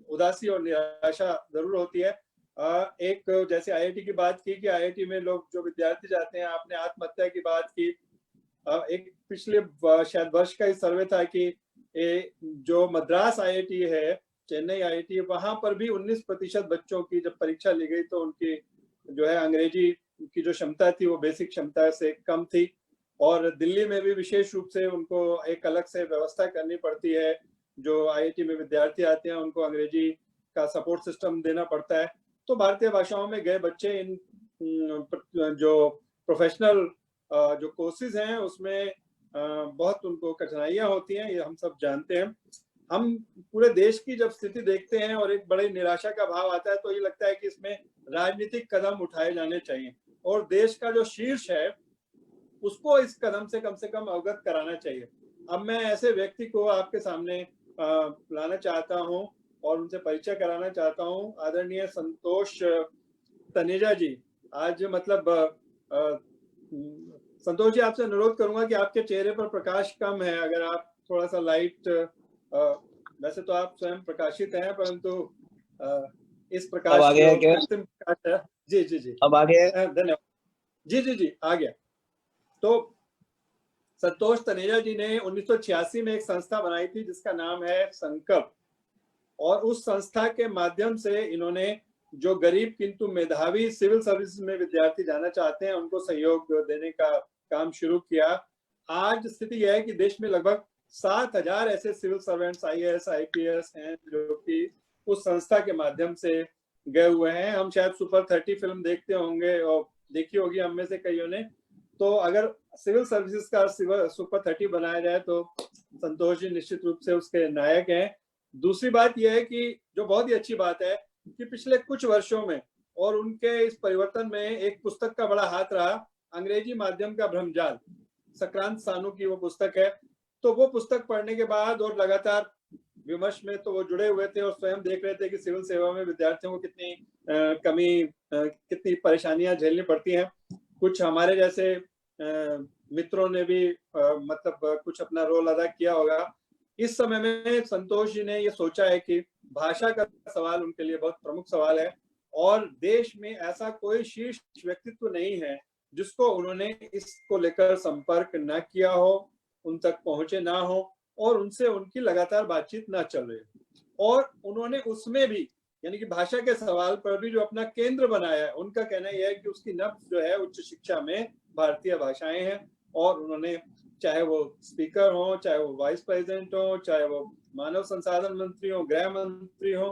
[SPEAKER 4] उदासी और निराशा जरूर होती है। एक जैसे आईआईटी की बात की कि आईआईटी में लोग जो विद्यार्थी जाते हैं, आपने आत्महत्या की बात की, एक पिछले शायद वर्ष का ही सर्वे था कि जो मद्रास आईआईटी है, चेन्नई आईआईटी, वहां पर भी 19% बच्चों की जब परीक्षा ली गई तो उनकी जो है अंग्रेजी की जो क्षमता थी वो बेसिक क्षमता से कम थी। और दिल्ली में भी विशेष रूप से उनको एक अलग से व्यवस्था करनी पड़ती है, जो आईआईटी में विद्यार्थी आते हैं उनको अंग्रेजी का सपोर्ट सिस्टम देना पड़ता है। तो भारतीय भाषाओं में गए बच्चे इन जो प्रोफेशनल जो कोर्सेज हैं उसमें बहुत उनको कठिनाइयां होती हैं, ये हम सब जानते हैं। हम पूरे देश की जब स्थिति देखते हैं और एक बड़ी निराशा का भाव आता है तो ये लगता है कि इसमें राजनीतिक कदम उठाए जाने चाहिए और देश का जो शीर्ष है उसको इस कदम से कम अवगत कराना चाहिए। अब मैं ऐसे व्यक्ति को आपके सामने लाना चाहता हूं और उनसे परिचय कराना चाहता हूं, आदरणीय संतोष तनेजा जी। आज मतलब संतोष जी, आपसे अनुरोध करूंगा कि आपके चेहरे पर प्रकाश कम है, अगर आप थोड़ा सा लाइट, वैसे तो आप स्वयं प्रकाशित हैं परंतु इस प्रकाश कृत्रिम प्रकाश है। जी जी जी,
[SPEAKER 5] अब आगे
[SPEAKER 4] धन्यवाद। जी जी जी, आ गया। तो संतोष तनेजा जी ने 1986 में एक संस्था बनाई थी जिसका नाम है संकल्प, और उस संस्था के माध्यम से इन्होंने जो गरीब किंतु मेधावी सिविल सर्विस में विद्यार्थी जाना चाहते हैं उनको सहयोग देने का काम शुरू किया। आज स्थिति यह है कि देश में लगभग 7,000 ऐसे सिविल सर्वेंट्स आईएएस आईपीएस हैं जो कि उस संस्था के माध्यम से गए हुए हैं। हम शायद सुपर 30 फिल्म देखते होंगे और देखी होगी हम में से कईयों ने। तो अगर सिविल सर्विसेज का सुपर 30 बनाया जाए तो संतोष जी निश्चित रूप से उसके नायक हैं। दूसरी बात यह है कि जो बहुत ही अच्छी बात है कि पिछले कुछ वर्षों में और उनके इस परिवर्तन में एक पुस्तक का बड़ा हाथ रहा, अंग्रेजी माध्यम का भ्रमजाल, सक्रांत सानू की वो पुस्तक है। तो वो पुस्तक पढ़ने के बाद और लगातार विमर्श में तो वो जुड़े हुए थे और स्वयं देख रहे थे कि सिविल सेवा में विद्यार्थियों को कितनी कमी, कितनी परेशानियां झेलनी पड़ती हैं। कुछ हमारे जैसे मित्रों ने भी मतलब कुछ अपना रोल अदा किया होगा। इस समय में संतोष जी ने ये सोचा है कि भाषा का सवाल उनके लिए बहुत प्रमुख सवाल है और देश में ऐसा कोई शीर्ष व्यक्तित्व नहीं है जिसको उन्होंने इसको लेकर संपर्क न किया हो, उन तक पहुंचे ना हो और उनसे उनकी लगातार बातचीत ना चल रही। और उन्होंने उसमें भी यानी कि भाषा के सवाल पर भी जो अपना केंद्र बनाया है, उनका कहना यह है कि उसकी नब्ज जो है उच्च शिक्षा में भारतीय भाषाएं हैं। और उन्होंने चाहे वो स्पीकर हो, चाहे वो वाइस प्रेसिडेंट हो, चाहे वो मानव संसाधन मंत्री हो, गृह मंत्री हो,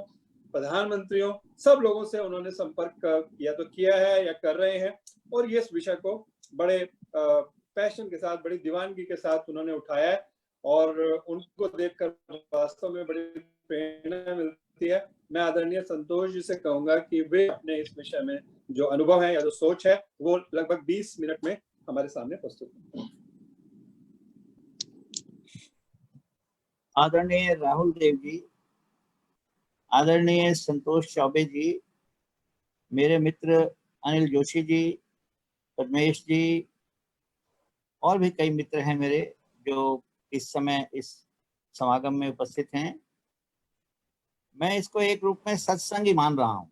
[SPEAKER 4] प्रधानमंत्री हो, सब लोगों से उन्होंने संपर्क या तो किया है या कर रहे हैं और ये इस विषय को बड़े पैशन के साथ, बड़ी दीवानगी के साथ उन्होंने उठाया है और उनको देखकर वास्तव में बड़ी प्रेरणा मिलती है। मैं आदरणीय संतोष जी से कहूंगा कि वे अपने इस विषय में जो अनुभव है या जो सोच है वो लगभग 20 मिनट में हमारे सामने प्रस्तुत करें।
[SPEAKER 5] आदरणीय राहुल देव जी, आदरणीय संतोष चौबे जी, मेरे मित्र अनिल जोशी जी, पद्मेश जी और भी कई मित्र हैं मेरे जो इस समय इस समागम में उपस्थित हैं। मैं इसको एक रूप में सत्संग ही मान रहा हूं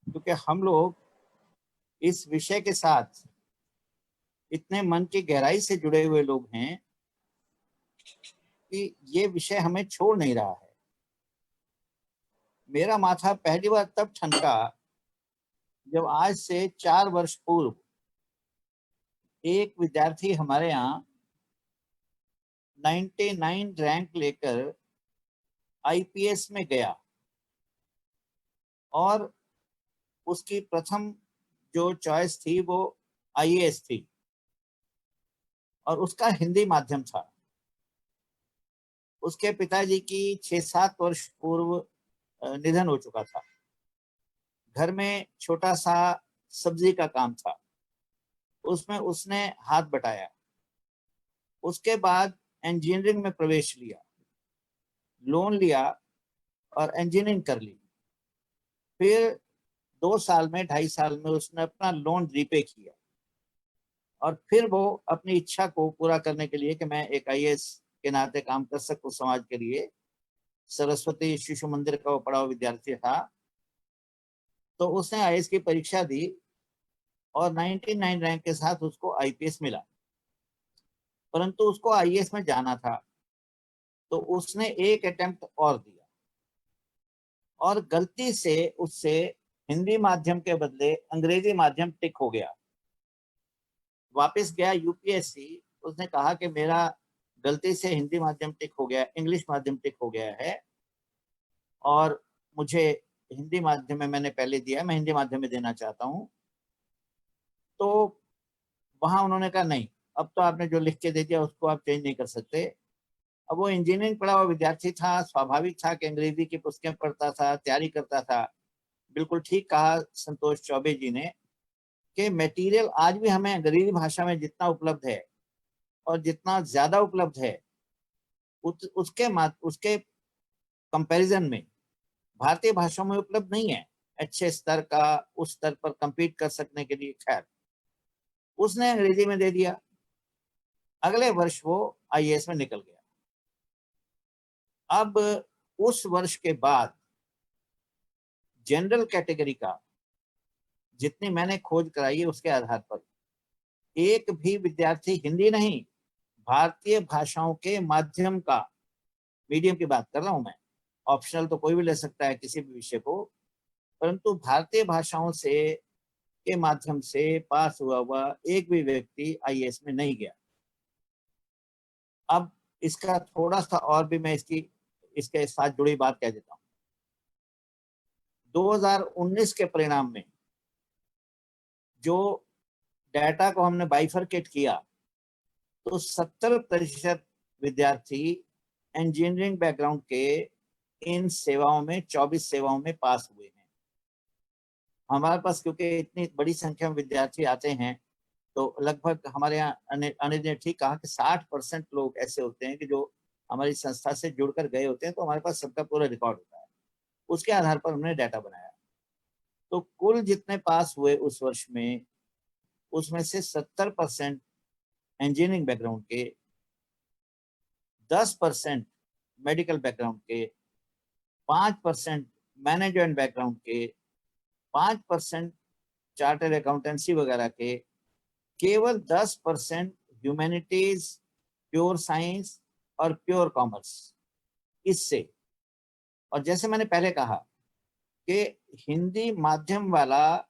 [SPEAKER 5] क्योंकि हम लोग इस विषय के साथ इतने मन की गहराई से जुड़े हुए लोग हैं कि ये विषय हमें छोड़ नहीं रहा है। मेरा माथा पहली बार तब ठनका जब आज से 4 वर्ष पूर्व एक विद्यार्थी हमारे यहाँ 99 रैंक लेकर आईपीएस में गया और उसकी प्रथम जो चॉइस थी वो आईएएस थी और उसका हिंदी माध्यम था। उसके पिताजी की 6-7 वर्ष पूर्व निधन हो चुका था। घर में छोटा सा सब्जी का काम था, उसमें उसने हाथ बटाया। उसके बाद इंजीनियरिंग में प्रवेश लिया, लोन लिया और इंजीनियरिंग कर ली। फिर 2 साल में 2.5 साल में उसने अपना लोन रीपे किया और फिर वो अपनी इच्छा को पूरा करने के लिए कि मैं एक आईएएस के नाते काम कर सकूं समाज के लिए, सरस्वती शिशु मंदिर का वो पढ़ा हुआ विद्यार्थी था, तो उसने आईएएस की परीक्षा दी और 99 रैंक के साथ उसको आईपीएस मिला। परंतु उसको आईएएस में जाना था तो उसने एक अटेम्प्ट और दिया और गलती से उससे हिंदी माध्यम के बदले अंग्रेजी माध्यम टिक हो गया। वापस गया यूपीएससी, उसने कहा कि मेरा गलती से हिंदी माध्यम टिक हो गया, इंग्लिश माध्यम टिक हो गया है और मुझे हिंदी माध्यम में मैंने पहले दिया, मैं हिंदी माध्यम में देना चाहता हूँ। तो वहां उन्होंने कहा नहीं, अब तो आपने जो लिख के दे दिया उसको आप चेंज नहीं कर सकते। अब वो इंजीनियरिंग पढ़ा हुआ विद्यार्थी था, स्वाभाविक था कि अंग्रेजी की पुस्तकें पढ़ता था, तैयारी करता था। बिल्कुल ठीक कहा संतोष चौबे जी ने कि मटेरियल आज भी हमें अंग्रेजी भाषा में जितना उपलब्ध है और जितना ज्यादा उपलब्ध है उसके कंपैरिजन में भारतीय भाषाओं में उपलब्ध नहीं है अच्छे स्तर का, उस स्तर पर compete कर सकने के लिए। खैर, उसने अंग्रेजी में दे दिया, अगले वर्ष वो आईएएस में निकल गया। अब उस वर्ष के बाद जनरल कैटेगरी का जितनी मैंने खोज कराई है उसके आधार पर एक भी विद्यार्थी हिंदी नहीं, भारतीय भाषाओं के माध्यम का, मीडियम की बात कर रहा हूं मैं, ऑप्शनल तो कोई भी ले सकता है किसी भी विषय को, परंतु भारतीय भाषाओं से के माध्यम से पास हुआ एक भी व्यक्ति आईएएस में नहीं गया। अब इसका थोड़ा सा और भी मैं इसके साथ जुड़ी बात कह देता हूं। 2019 के परिणाम में जो डाटा को हमने बाइफरकेट किया तो 70% विद्यार्थी इंजीनियरिंग बैकग्राउंड के इन सेवाओं में 24 सेवाओं में पास हुए हैं। हमारे पास क्योंकि इतनी बड़ी संख्या में विद्यार्थी आते हैं तो लगभग हमारे यहाँ अनिल ने ठीक कहा कि 60% लोग ऐसे होते हैं कि जो हमारी संस्था से जुड़कर गए होते हैं, तो हमारे पास सबका पूरा रिकॉर्ड होता है। उसके आधार पर हमने डाटा बनाया। तो कुल जितने पास हुए उस वर्ष में, उसमें से 70% इंजीनियरिंग बैकग्राउंड के, 10% मेडिकल बैकग्राउंड के, 5% मैनेजमेंट बैकग्राउंड के, 5% चार्टर्ड अकाउंटेंसी वगैरह के, केवल 10% ह्यूमैनिटीज, प्योर साइंस और प्योर कॉमर्स इससे। और जैसे मैंने पहले कहा कि हिंदी माध्यम वाला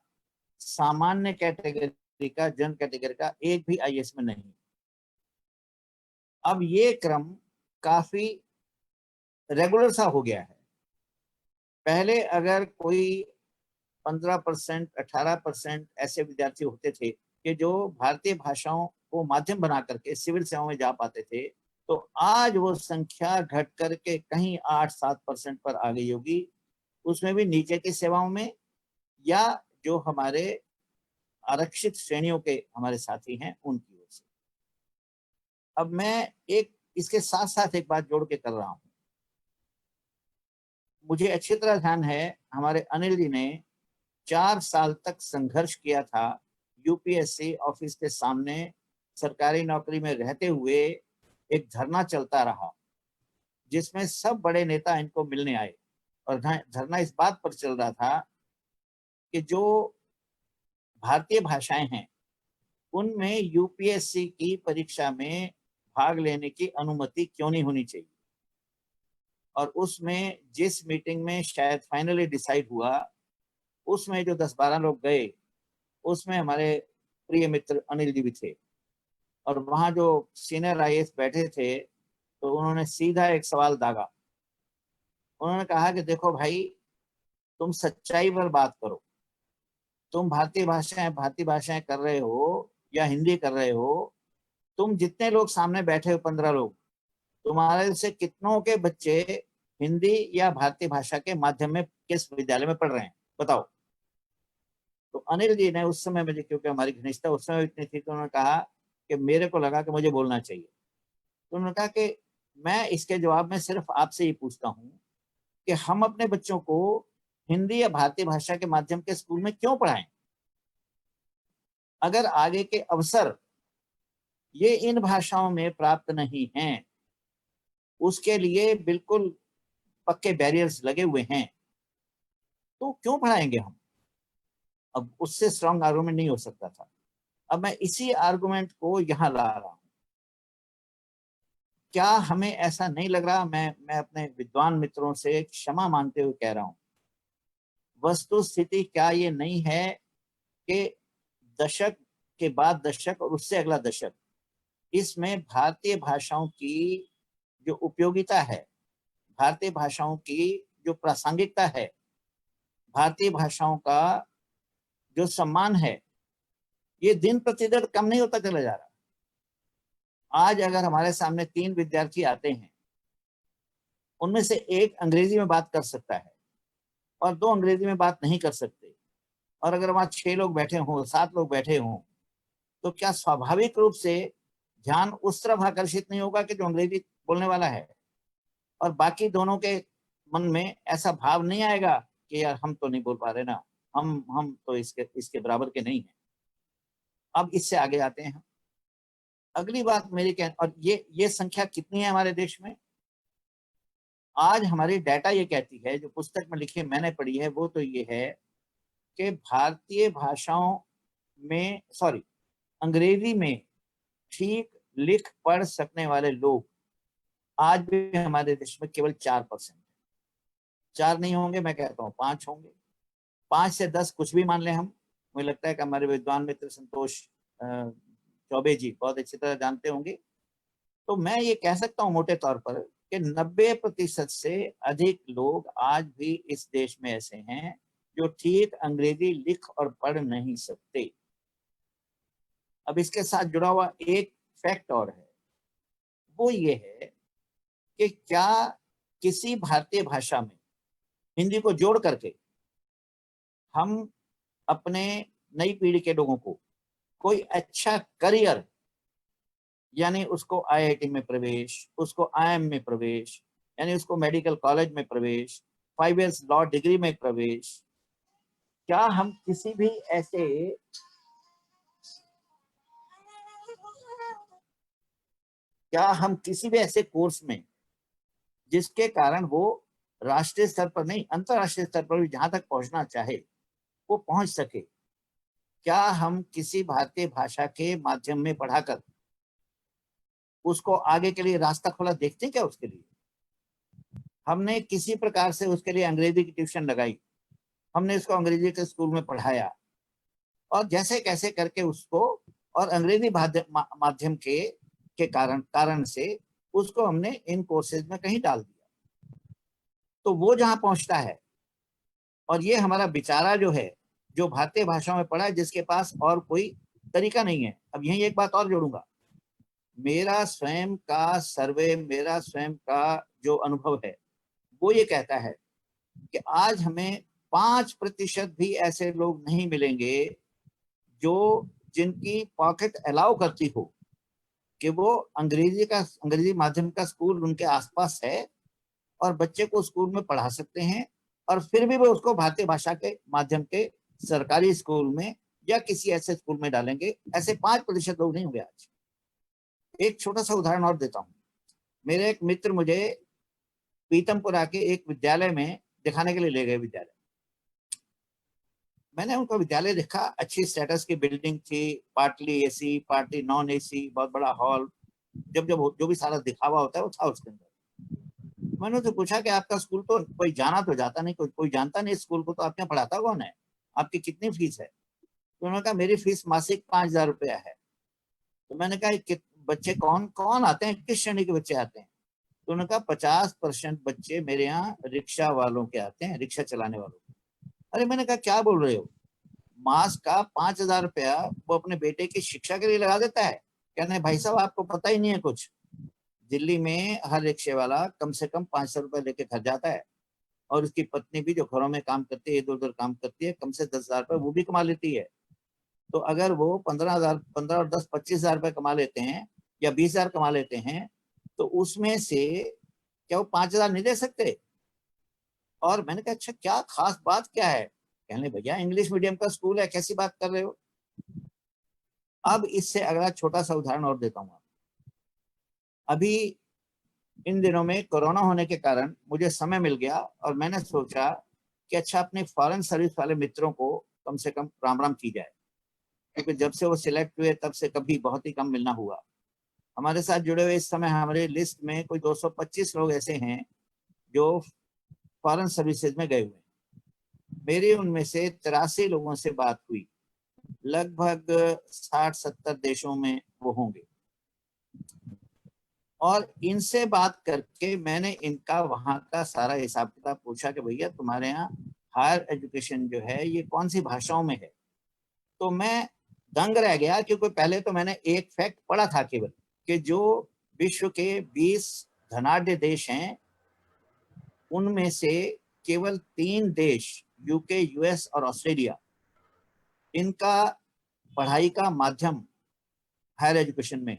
[SPEAKER 5] सामान्य कैटेगरी का, जनरल कैटेगरी का एक भी आईएएस में नहीं। अब ये क्रम काफी रेगुलर सा हो गया है। पहले अगर कोई 15%, 18% ऐसे विद्यार्थी होते थे कि जो भारतीय भाषाओं को माध्यम बना करके सिविल सेवाओं में जा पाते थे, तो आज वो संख्या घट करके कहीं 8-7% पर आ गई होगी, उसमें भी नीचे की सेवाओं में या जो हमारे आरक्षित श्रेणियों के हमारे साथी हैं उनकी ओर से। अब मैं इसके साथ साथ एक बात जोड़ के कर रहा हूं। मुझे अच्छी तरह ध्यान है, हमारे अनिल जी ने 4 साल तक संघर्ष किया था यूपीएससी ऑफिस के सामने, सरकारी नौकरी में रहते हुए एक धरना चलता रहा जिसमें सब बड़े नेता इनको मिलने आए और धरना इस बात पर चल रहा था कि जो भारतीय भाषाएं हैं उनमें यूपीएससी की परीक्षा में भाग लेने की अनुमति क्यों नहीं होनी चाहिए। और उसमें जिस मीटिंग में शायद फाइनली डिसाइड हुआ उसमें जो 10-12 लोग गए, उसमें हमारे प्रिय मित्र अनिल जी भी थे। और वहां जो सीनियर आईएएस बैठे थे, तो उन्होंने सीधा एक सवाल दागा। उन्होंने कहा कि देखो भाई, तुम सच्चाई पर बात करो। तुम भारतीय भाषाएं कर रहे हो या हिंदी कर रहे हो, तुम जितने लोग सामने बैठे हो 15 लोग, तुम्हारे से कितनों के बच्चे हिंदी या भारतीय भाषा के माध्यम में किस विद्यालय में पढ़ रहे हैं, बताओ। तो अनिल जी ने उस समय मुझे, क्योंकि हमारी घनिष्ठता उस समय इतनी थी, तो उन्होंने कहा कि मेरे को लगा कि मुझे बोलना चाहिए। तो उन्होंने कहा कि मैं इसके जवाब में सिर्फ आपसे ये पूछता हूँ कि हम अपने बच्चों को हिंदी या भारतीय भाषा के माध्यम के स्कूल में क्यों पढ़ाएं? अगर आगे के अवसर ये इन भाषाओं में प्राप्त नहीं हैं, उसके लिए बिल्कुल पक्के बैरियर्स लगे हुए हैं, तो क्यों पढ़ाएंगे हम? अब उससे स्ट्रॉन्ग आर्गुमेंट नहीं हो सकता था। अब मैं इसी आर्गुमेंट को यहां ला रहा हूं। क्या हमें ऐसा नहीं लग रहा, मैं अपने विद्वान मित्रों से क्षमा मांगते हुए कह रहा हूं, वस्तु स्थिति क्या ये नहीं है कि दशक के बाद दशक और उससे अगला दशक, इसमें भारतीय भाषाओं की जो उपयोगिता है, भारतीय भाषाओं की जो प्रासंगिकता है, भारतीय भाषाओं का जो सम्मान है, ये दिन प्रतिदिन कम नहीं होता चला जा रहा। आज अगर हमारे सामने 3 विद्यार्थी आते हैं, उनमें से एक अंग्रेजी में बात कर सकता है और 2 अंग्रेजी में बात नहीं कर सकते, और अगर वहां 6 लोग बैठे हों, 7 लोग बैठे हों, तो क्या स्वाभाविक रूप से ध्यान उस तरफ आकर्षित नहीं होगा कि जो अंग्रेजी बोलने वाला है, और बाकी दोनों के मन में ऐसा भाव नहीं आएगा कि यार हम तो नहीं बोल पा रहे ना, हम तो इसके बराबर के नहीं हैं। अब इससे आगे आते हैं। अगली बात मेरी और ये संख्या कितनी है हमारे देश में? आज हमारी डाटा ये कहती है, जो पुस्तक में लिखी मैंने पढ़ी है, वो तो ये है कि भारतीय भाषाओं में, सॉरी, अंग्रेजी में ठीक लिख पढ़ सकने वाले लोग आज भी हमारे देश में केवल 4%। 4 नहीं होंगे, मैं कहता हूँ 5 होंगे। 5 से 10 कुछ भी मान लें हम। मुझे लगता है कि हमारे विद्वान मित्र संतोष चौबे जी बहुत अच्छी तरह जानते होंगे। तो मैं ये कह सकता हूँ मोटे तौर पर कि 90% से अधिक लोग आज भी इस देश में ऐसे हैं जो ठीक अंग्रेजी लिख और पढ़ नहीं सकते। अब इसके साथ जुड़ा हुआ एक फैक्ट और है, वो ये है कि क्या किसी भारतीय भाषा में हिंदी को जोड़ करके हम अपने नई पीढ़ी के लोगों को कोई अच्छा करियर, यानी उसको आईआईटी में प्रवेश, उसको आईएम में प्रवेश, यानी उसको मेडिकल कॉलेज में प्रवेश, 5 इयर्स लॉ डिग्री में प्रवेश, क्या हम किसी भी ऐसे कोर्स में जिसके कारण वो राष्ट्रीय स्तर पर नहीं, अंतरराष्ट्रीय स्तर पर भी जहां तक पहुंचना चाहे वो पहुंच सके, क्या हम किसी भारतीय भाषा के माध्यम में पढ़ाकर उसको आगे के लिए रास्ता खोला देखते क्या? उसके लिए हमने किसी प्रकार से उसके लिए अंग्रेजी की ट्यूशन लगाई, हमने इसको अंग्रेजी के स्कूल में पढ़ाया, और जैसे कैसे करके उसको, और अंग्रेजी माध्यम के कारण से उसको हमने इन कोर्सेज में कहीं डाल दिया, तो वो जहां पहुंचता है। और ये हमारा बेचारा जो है, जो भारतीय भाषाओं में पढ़ा है, जिसके पास और कोई तरीका नहीं है। अब यही एक बात और जोड़ूंगा, मेरा स्वयं का सर्वे, मेरा स्वयं का जो अनुभव है, वो ये कहता है कि आज हमें 5% भी ऐसे लोग नहीं मिलेंगे जो जिनकी पॉकेट अलाउ करती हो कि वो अंग्रेजी माध्यम का स्कूल उनके आसपास है और बच्चे को स्कूल में पढ़ा सकते हैं, और फिर भी वो उसको भारतीय भाषा के माध्यम के सरकारी स्कूल में या किसी ऐसे स्कूल में डालेंगे। ऐसे 5% लोग नहीं होंगे आज। एक छोटा सा उदाहरण और देता हूँ। मेरे एक मित्र मुझे पीतमपुरा के एक विद्यालय में दिखाने के लिए ले गए। विद्यालय, मैंने उनका विद्यालय देखा, अच्छी स्टेटस की बिल्डिंग थी, partly AC, partly non AC, बहुत बड़ा हॉल, जब जो भी सारा दिखावा होता है वो था उसके अंदर। मैंने तो पूछा कि आपका स्कूल तो कोई जाना तो जाता नहीं, कोई जानता नहीं स्कूल को, तो आप यहाँ पढ़ाता कौन है? आपकी कितनी फीस है? तो उन्होंने कहा मेरी फीस मासिक 5,000 रुपया है। तो मैंने कहा बच्चे कौन कौन आते हैं, किस श्रेणी के बच्चे आते हैं? तो उन्होंने कहा 50% बच्चे मेरे यहाँ रिक्शा वालों के आते हैं, रिक्शा चलाने वालों के। अरे मैंने कहा क्या बोल रहे हो, मास का 5,000 रुपया वो अपने बेटे की शिक्षा के लिए लगा देता है? कहने भाई साहब आपको पता ही नहीं है कुछ, दिल्ली में हर रिक्शे वाला कम से कम 500 रुपए लेके घर जाता है, और उसकी पत्नी भी जो घरों में काम करती है, इधर उधर काम करती है, कम से 10,000 रुपए वो भी कमा लेती है। तो अगर वो 15 और 10 25,000 रुपए कमा लेते हैं या 20,000 कमा लेते हैं, तो उसमें से क्या वो 5,000 नहीं दे सकते? और मैंने कहा अच्छा क्या खास बात क्या है? कहने भैया इंग्लिश मीडियम का स्कूल है, कैसी बात कर रहे हो? अब इससे अगला छोटा सा उदाहरण और देता हूँ। अभी इन दिनों में कोरोना होने के कारण मुझे समय मिल गया और मैंने सोचा कि अच्छा अपने फॉरेन सर्विस वाले मित्रों को कम से कम राम राम की जाए, क्योंकि जब से वो सिलेक्ट हुए तब से कभी बहुत ही कम मिलना हुआ। हमारे साथ जुड़े हुए इस समय हमारे लिस्ट में कोई 225 लोग ऐसे हैं जो फॉरेन सर्विसेज में गए हुए हैं। मेरी उनमें से 83 लोगों से बात हुई, लगभग 60-70 देशों में वो होंगे, और इनसे बात करके मैंने इनका वहां का सारा हिसाब किताब पूछा कि भैया तुम्हारे यहाँ हायर एजुकेशन जो है ये कौन सी भाषाओं में है? तो मैं दंग रह गया, क्योंकि पहले तो मैंने एक फैक्ट पढ़ा था केवल कि जो विश्व के 20 धनाढ्य देश हैं उनमें से केवल 3 देश यूके, यूएस और ऑस्ट्रेलिया, इनका पढ़ाई का माध्यम हायर एजुकेशन में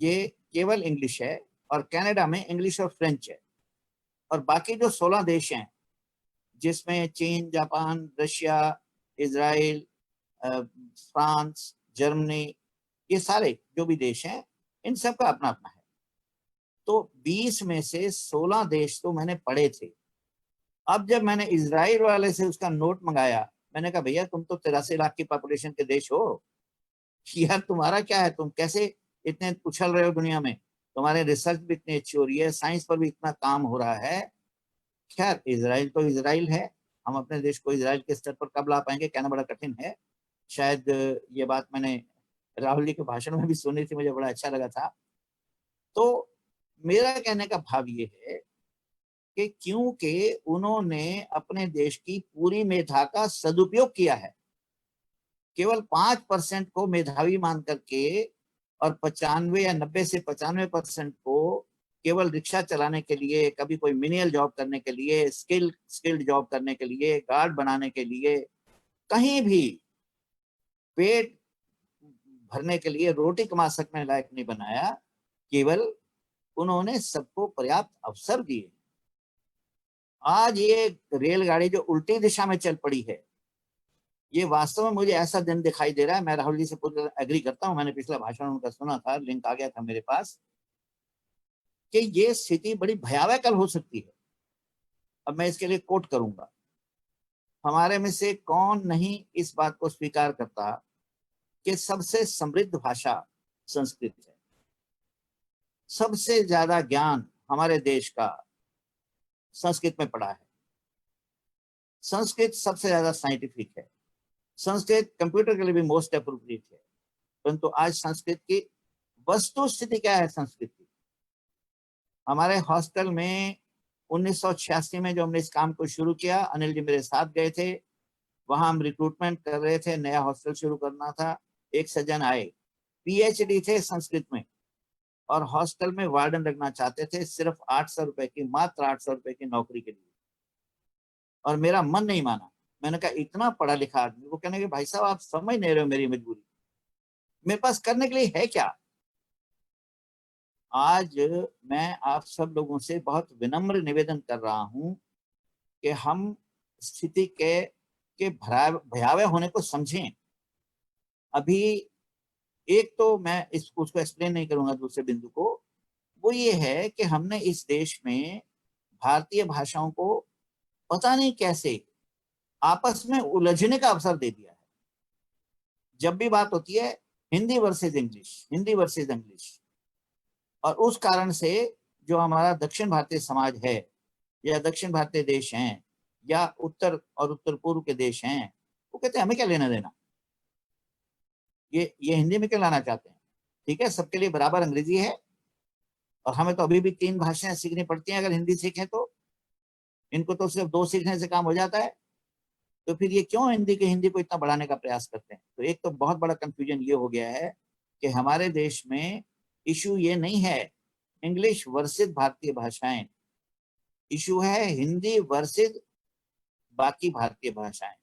[SPEAKER 5] ये केवल इंग्लिश है, और कनाडा में इंग्लिश और फ्रेंच है। और बाकी जो 16 देश हैं जिसमें चीन, Japan, Russia, Israel, France, Germany, ये सारे जो भी देश हैं इन सब का अपना अपना है। तो 20 में से 16 देश तो मैंने पढ़े थे। अब जब मैंने इजराइल वाले से उसका नोट मंगाया, मैंने कहा भैया तुम तो 83 लाख की पॉपुलेशन के देश हो, यार तुम्हारा क्या है, तुम कैसे इतने उछल रहे हो दुनिया में, तुम्हारे रिसर्च भी इतनी अच्छी हो रही है, साइंस पर भी इतना काम हो रहा है। खैर इजराइल तो इजराइल है, हम अपने देश को इजराइल के स्तर पर कब ला पाएंगे कहना बड़ा कठिन है। शायद ये बात मैंने राहुल जी के भाषण में भी सुनी थी, मुझे बड़ा अच्छा लगा था। तो मेरा कहने का भाव ये है कि क्योंकि उन्होंने अपने देश की पूरी मेधा का सदुपयोग किया है, केवल 5% को मेधावी मान करके और 95 या 90 से 95% को केवल रिक्शा चलाने के लिए, कभी कोई मिनियल जॉब करने के लिए, स्किल्ड जॉब करने के लिए, गार्ड बनाने के लिए, कहीं भी पेट भरने के लिए, रोटी कमा सकने लायक नहीं बनाया, केवल उन्होंने सबको पर्याप्त अवसर दिए। आज ये रेलगाड़ी जो उल्टी दिशा में चल पड़ी है, ये वास्तव में मुझे ऐसा दिन दिखाई दे रहा है, मैं राहुल जी से पूरी एग्री करता हूं, मैंने पिछला भाषण उनका सुना था, लिंक आ गया था मेरे पास, कि ये स्थिति बड़ी भयावह कल हो सकती है। अब मैं इसके लिए कोट करूंगा, हमारे में से कौन नहीं इस बात को स्वीकार करता कि सबसे समृद्ध भाषा संस्कृत है, सबसे ज्यादा ज्ञान हमारे देश का संस्कृत में पड़ा है, संस्कृत सबसे ज्यादा साइंटिफिक है, संस्कृत कंप्यूटर के लिए भी मोस्ट अप्रोप्रिएट है। परंतु आज संस्कृत की वस्तु स्थिति क्या है? संस्कृत की हमारे हॉस्टल में 1986 में जो हमने इस काम को शुरू किया, अनिल जी मेरे साथ गए थे, वहां हम रिक्रूटमेंट कर रहे थे, नया हॉस्टल शुरू करना था। एक सज्जन आए, पीएचडी थे संस्कृत में, और हॉस्टल में वार्डन रखना चाहते थे, सिर्फ 800 रुपए की, मात्र 800 रुपए की नौकरी के लिए। और मेरा मन नहीं माना, मैंने कहा इतना पढ़ा लिखा आदमी, वो कहने के भाई साहब आप समझ नहीं रहे हो मेरी मजबूरी, मेरे पास करने के लिए है क्या? आज मैं आप सब लोगों से बहुत विनम्र निवेदन कर रहा हूं कि हम स्थिति के भयावह होने को समझें। अभी एक तो मैं उसको एक्सप्लेन नहीं करूंगा, दूसरे बिंदु को, वो ये है कि हमने इस देश में भारतीय भाषाओं को पता नहीं कैसे आपस में उलझने का अवसर दे दिया है। जब भी बात होती है Hindi versus English, Hindi versus English, और उस कारण से जो हमारा दक्षिण भारतीय समाज है, या दक्षिण भारतीय देश हैं, या उत्तर और उत्तर पूर्व के देश हैं, वो कहते हैं हमें क्या लेना देना, ये हिंदी में क्यों लाना चाहते हैं। ठीक है, सबके लिए बराबर अंग्रेजी है, और हमें तो अभी भी 3 भाषाएं सीखनी पड़ती हैं अगर हिंदी सीखें तो। इनको तो सिर्फ 2 सीखने से काम हो जाता है, तो फिर ये क्यों हिंदी को इतना बढ़ाने का प्रयास करते हैं। तो एक तो बहुत बड़ा कंफ्यूजन ये हो गया है कि हमारे देश में इशू ये नहीं है इंग्लिश वर्सेस भारतीय भाषाएं, इशू है हिंदी वर्सेस बाकी भारतीय भाषाएं।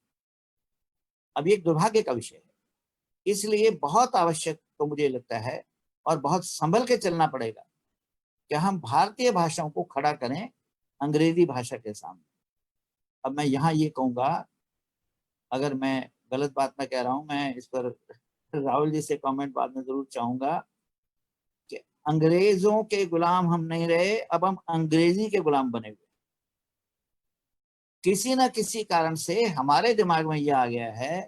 [SPEAKER 5] अब ये एक दुर्भाग्य का विषय है, इसलिए बहुत आवश्यक तो मुझे लगता है और बहुत संभल के चलना पड़ेगा कि हम भारतीय भाषाओं को खड़ा करें अंग्रेजी भाषा के सामने। अब मैं यहाँ ये कहूंगा, अगर मैं गलत बात में कह रहा हूं, मैं इस पर राहुल जी से कमेंट बाद में जरूर चाहूंगा कि अंग्रेजों के गुलाम हम नहीं रहे, अब हम अंग्रेजी के गुलाम बने हुए। किसी न किसी कारण से हमारे दिमाग में यह आ गया है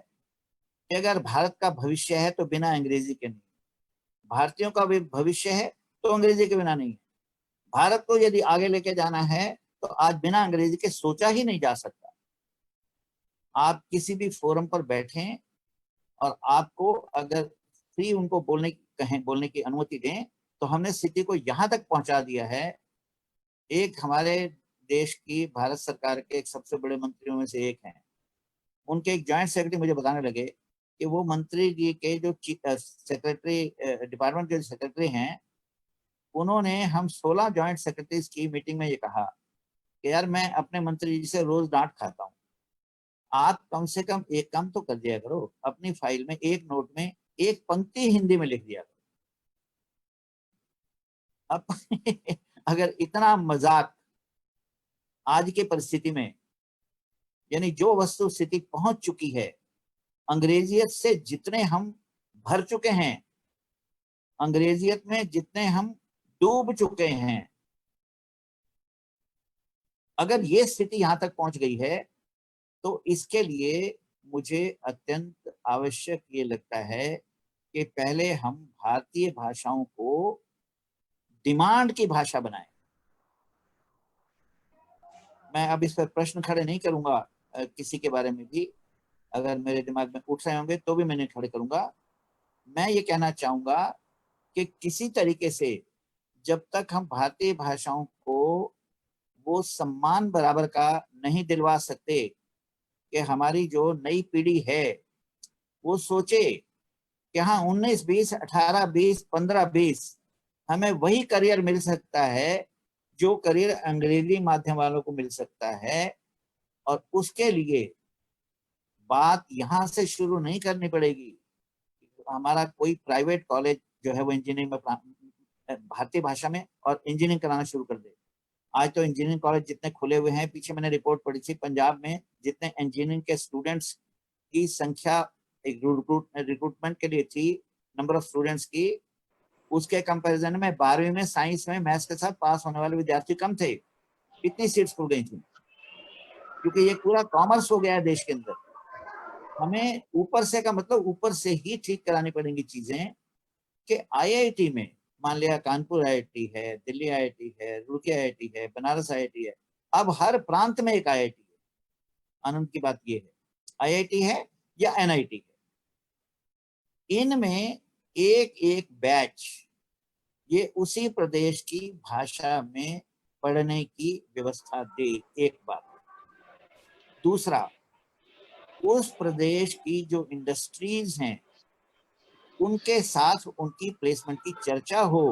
[SPEAKER 5] कि अगर भारत का भविष्य है तो बिना अंग्रेजी के नहीं, भारतीयों का भी भविष्य है तो अंग्रेजी के बिना नहीं है। भारत को यदि आगे लेके जाना है तो आज बिना अंग्रेजी के सोचा ही नहीं जा सकता। आप किसी भी फोरम पर बैठें और आपको अगर फ्री उनको बोलने की अनुमति दें, तो हमने स्थिति को यहां तक पहुंचा दिया है। एक हमारे देश की भारत सरकार के एक सबसे बड़े मंत्रियों में से एक हैं, उनके एक जॉइंट सेक्रेटरी मुझे बताने लगे कि वो मंत्री जी के जो सेक्रेटरी डिपार्टमेंट के सेक्रेटरी हैं, उन्होंने हम 16 जॉइंट सेक्रेटरीज की मीटिंग में ये कहा कि यार मैं अपने मंत्री जी से रोज डांट खाता हूँ, आप कम से कम एक काम तो कर दिया करो, अपनी फाइल में एक नोट में एक पंक्ति हिंदी में लिख दिया करो। अब अगर इतना मजाक आज की परिस्थिति में, यानी जो वस्तु स्थिति पहुंच चुकी है, अंग्रेजियत से जितने हम भर चुके हैं, अंग्रेजियत में जितने हम डूब चुके हैं, अगर ये स्थिति यहां तक पहुंच गई है तो इसके लिए मुझे अत्यंत आवश्यक ये लगता है कि पहले हम भारतीय भाषाओं को डिमांड की भाषा बनाएं। मैं अब इस पर प्रश्न खड़े नहीं करूंगा किसी के बारे में भी, अगर मेरे दिमाग में उठ रहे होंगे तो भी मैंने खड़े करूंगा। मैं ये कहना चाहूंगा कि किसी तरीके से जब तक हम भारतीय भाषाओं को वो सम्मान बराबर का नहीं दिलवा सकते कि हमारी जो नई पीढ़ी है वो सोचे कि हाँ 19, 20, 18, 20, 15, 20 हमें वही करियर मिल सकता है जो करियर अंग्रेजी माध्यम वालों को मिल सकता है, और उसके लिए बात यहाँ से शुरू नहीं करनी पड़ेगी। हमारा कोई प्राइवेट कॉलेज जो है वो इंजीनियरिंग में भारतीय भाषा में और इंजीनियरिंग कराना शुरू कर दे। आज तो इंजीनियरिंग कॉलेज जितने खुले हुए हैं, पीछे मैंने रिपोर्ट पढ़ी थी, पंजाब में जितने इंजीनियरिंग के स्टूडेंट्स की संख्या एक रिक्रूटमेंट के लिए थी, नंबर ऑफ स्टूडेंट्स की, उसके कंपैरिजन में 12वीं में साइंस में मैथ्स के साथ पास होने वाले विद्यार्थी कम थे। इतनी सीट्स खुल गई थी, क्योंकि ये पूरा कॉमर्स हो गया है देश के अंदर। हमें ऊपर से का मतलब ऊपर से ही ठीक करानी पड़ेंगी चीजें कि आईआईटी में, मान लिया कानपुर आईआईटी है, दिल्ली आईआईटी है, रुड़की आईआईटी है, बनारस आईआईटी है, अब हर प्रांत में एक आईआईटी है। आनंद की बात यह है, आईआईटी है या एनआईटी है, इनमें एक एक बैच ये उसी प्रदेश की भाषा में पढ़ने की व्यवस्था दे, एक बात। दूसरा, उस प्रदेश की जो इंडस्ट्रीज हैं उनके साथ उनकी प्लेसमेंट की चर्चा हो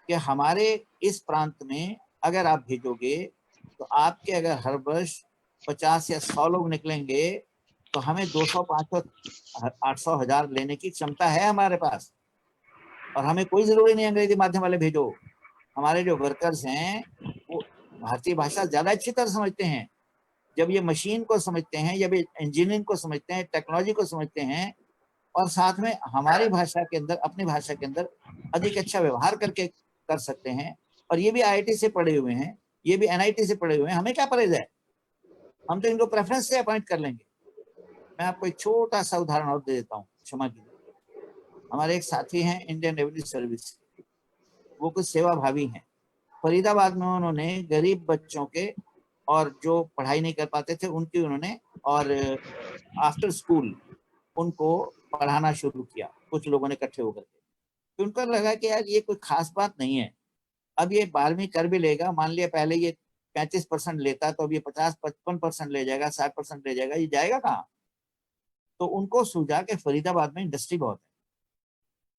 [SPEAKER 5] कि हमारे इस प्रांत में अगर आप भेजोगे तो आपके अगर हर वर्ष 50 या 100 लोग निकलेंगे तो हमें 200, 500, 800, 1000 लेने की क्षमता है हमारे पास, और हमें कोई जरूरी नहीं अंग्रेजी माध्यम वाले भेजो। हमारे जो वर्कर्स हैं वो भारतीय भाषा ज्यादा अच्छी तरह समझते हैं। जब ये मशीन को समझते हैं, जब ये इंजीनियरिंग को समझते हैं, टेक्नोलॉजी को समझते हैं, और साथ में हमारी भाषा के अंदर, अपनी भाषा के अंदर अधिक अच्छा व्यवहार करके कर सकते हैं, और ये भी आईआईटी से पढ़े हुए हैं, ये भी एनआईटी से पढ़े हुए हैं, हमें क्या परहेज है, हम तो इनको प्रेफरेंस से अपॉइंट कर लेंगे। मैं आपको एक छोटा सा उदाहरण और दे देता हूँ, क्षमा कीजिए। हमारे एक साथी हैं इंडियन रेवेन्यू सर्विस, वो कुछ सेवा भावी हैं। फरीदाबाद में उन्होंने गरीब बच्चों के और जो पढ़ाई नहीं कर पाते थे उनकी उन्होंने और आफ्टर स्कूल उनको पढ़ाना शुरू किया, कुछ लोगों ने इकट्ठे होकर के। तो उनको लगा कि यार ये कोई खास बात नहीं है, अब ये 12वीं कर भी लेगा, मान लिया पहले ये 35% लेता तो अब ये 50-55% ले जाएगा, 60% ले जाएगा, ये जाएगा कहाँ? तो उनको सूझा कि फरीदाबाद में इंडस्ट्री बहुत है।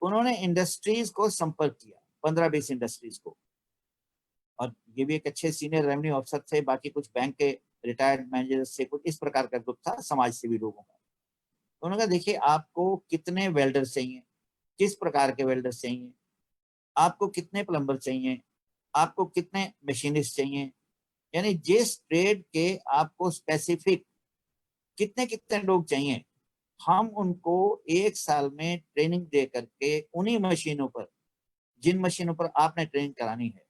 [SPEAKER 5] उन्होंने इंडस्ट्रीज को संपर्क किया, 15-20 इंडस्ट्रीज को, और ये भी एक अच्छे सीनियर रेवेन्यू अफसर थे, बाकी कुछ बैंक के रिटायर्ड मैनेजर से, कुछ इस प्रकार का ग्रुप था समाज सेवी लोगों का। उन्होंने कहा देखिए आपको कितने वेल्डर चाहिए, किस प्रकार के वेल्डर चाहिए, आपको कितने प्लम्बर चाहिए, आपको कितने मशीनिस्ट चाहिए, यानी जिस ट्रेड के आपको स्पेसिफिक कितने कितने लोग चाहिए, हम उनको 1 साल में ट्रेनिंग दे करके उन्हीं मशीनों पर, जिन मशीनों पर आपने ट्रेनिंग करानी है,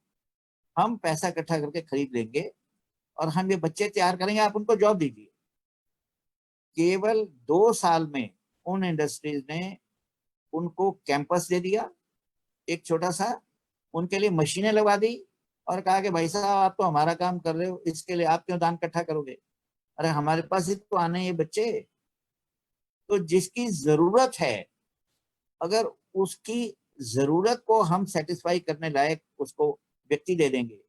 [SPEAKER 5] हम पैसा इकट्ठा करके खरीद लेंगे और हम ये बच्चे तैयार करेंगे, आप उनको जॉब दीजिए। केवल 2 साल में उन इंडस्ट्रीज ने उनको कैंपस दे दिया एक छोटा सा, उनके लिए मशीनें लगा दी और कहा कि भाई साहब आप तो हमारा काम कर रहे हो, इसके लिए आप क्यों दान इकट्ठा करोगे, अरे हमारे पास ही तो आने ये बच्चे। तो जिसकी जरूरत है, अगर उसकी जरूरत को हम सेटिस्फाई करने लायक उसको व्यक्ति दे देंगे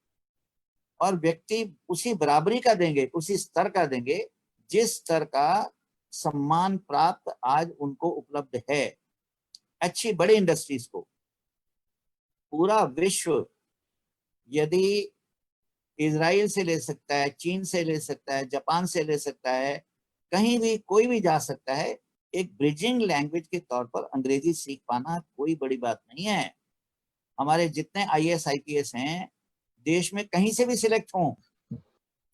[SPEAKER 5] और व्यक्ति उसी बराबरी का देंगे, उसी स्तर का देंगे जिस स्तर का सम्मान प्राप्त आज उनको उपलब्ध है अच्छी बड़ी इंडस्ट्रीज को। पूरा विश्व यदि इजराइल से ले सकता है, चीन से ले सकता है, जापान से ले सकता है, कहीं भी कोई भी जा सकता है, एक ब्रिजिंग लैंग्वेज के तौर पर अंग्रेजी सीख पाना कोई बड़ी बात नहीं है। हमारे जितने IAS IPS हैं देश में कहीं से भी सिलेक्ट हों,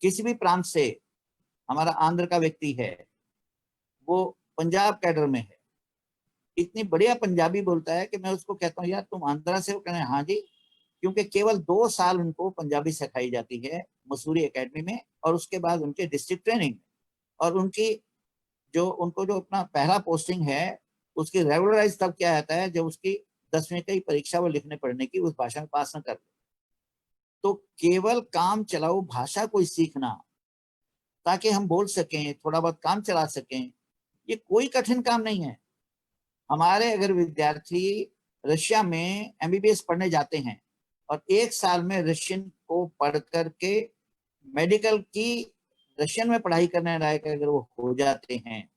[SPEAKER 5] किसी भी प्रांत से, हमारा आंध्र का व्यक्ति है वो पंजाब कैडर में है, इतनी बढ़िया पंजाबी बोलता है कि मैं उसको कहता हूँ यार तुम आंध्रा से हो, कहते हैं हाँ जी, क्योंकि केवल 2 साल उनको पंजाबी सिखाई जाती है मसूरी एकेडमी में और उसके बाद उनके डिस्ट्रिक्ट ट्रेनिंग, और उनकी जो उनको जो अपना पहला पोस्टिंग है उसकी रेगुलराइज तब क्या आता है जब उसकी 10वीं की परीक्षा वो लिखने पढ़ने की उस भाषा में पास न कर ले। तो केवल काम चलाओ भाषा को सीखना ताकि हम बोल सकें, थोड़ा बहुत काम चला सकें, ये कोई कठिन काम नहीं है। हमारे अगर विद्यार्थी रशिया में MBBS पढ़ने जाते हैं और 1 साल में रशियन को पढ़ करके मेडिकल की रशियन में पढ़ाई करने लायक अगर वो हो जाते हैं,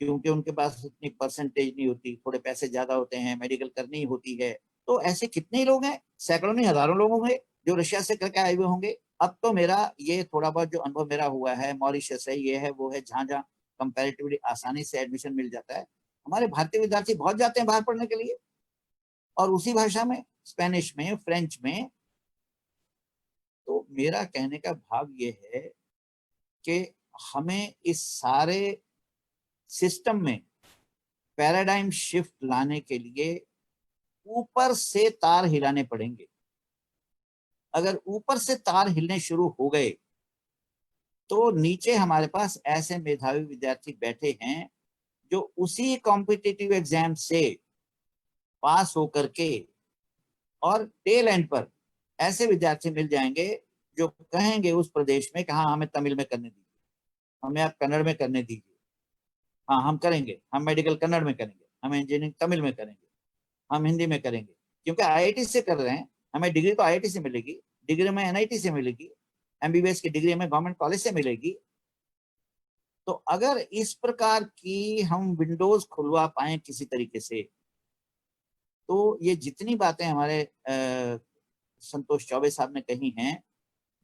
[SPEAKER 5] क्योंकि उनके पास उतनी परसेंटेज नहीं होती, थोड़े पैसे ज्यादा होते हैं, मेडिकल करनी होती है, तो ऐसे कितने लोग हैं, सैकड़ों नहीं हजारों लोग होंगे जो रशिया से करके आए हुए होंगे। अब तो मेरा ये थोड़ा बहुत जो अनुभव मेरा हुआ है, मॉरिशस है, ये है वो है, जहाँ जहाँ कंपैरेटिवली आसानी से एडमिशन मिल जाता है, हमारे भारतीय विद्यार्थी बहुत जाते हैं बाहर पढ़ने के लिए, और उसी भाषा में, स्पेनिश में, फ्रेंच में। तो मेरा कहने का भाव ये है कि हमें इस सारे सिस्टम में पैराडाइम शिफ्ट लाने के लिए ऊपर से तार हिलाने पड़ेंगे। अगर ऊपर से तार हिलने शुरू हो गए तो नीचे हमारे पास ऐसे मेधावी विद्यार्थी बैठे हैं जो उसी कॉम्पिटिटिव एग्जाम से पास होकर के, और टेल एंड पर ऐसे विद्यार्थी मिल जाएंगे जो कहेंगे उस प्रदेश में कि हाँ हमें तमिल में करने दीजिए, हमें आप कन्नड़ में करने दीजिए, हाँ हम करेंगे, हम मेडिकल कन्नड़ में करेंगे, हम इंजीनियरिंग तमिल में करेंगे, हम हिंदी में करेंगे, क्योंकि IIT से कर रहे हैं, हमें डिग्री तो IIT से मिलेगी, डिग्री में NIT से मिलेगी, MBBS की डिग्री हमें गवर्नमेंट कॉलेज से मिलेगी। तो अगर इस प्रकार की हम विंडोज खुलवा पाए किसी तरीके से, तो ये जितनी बातें हमारे संतोष चौबे साहब ने कही हैं,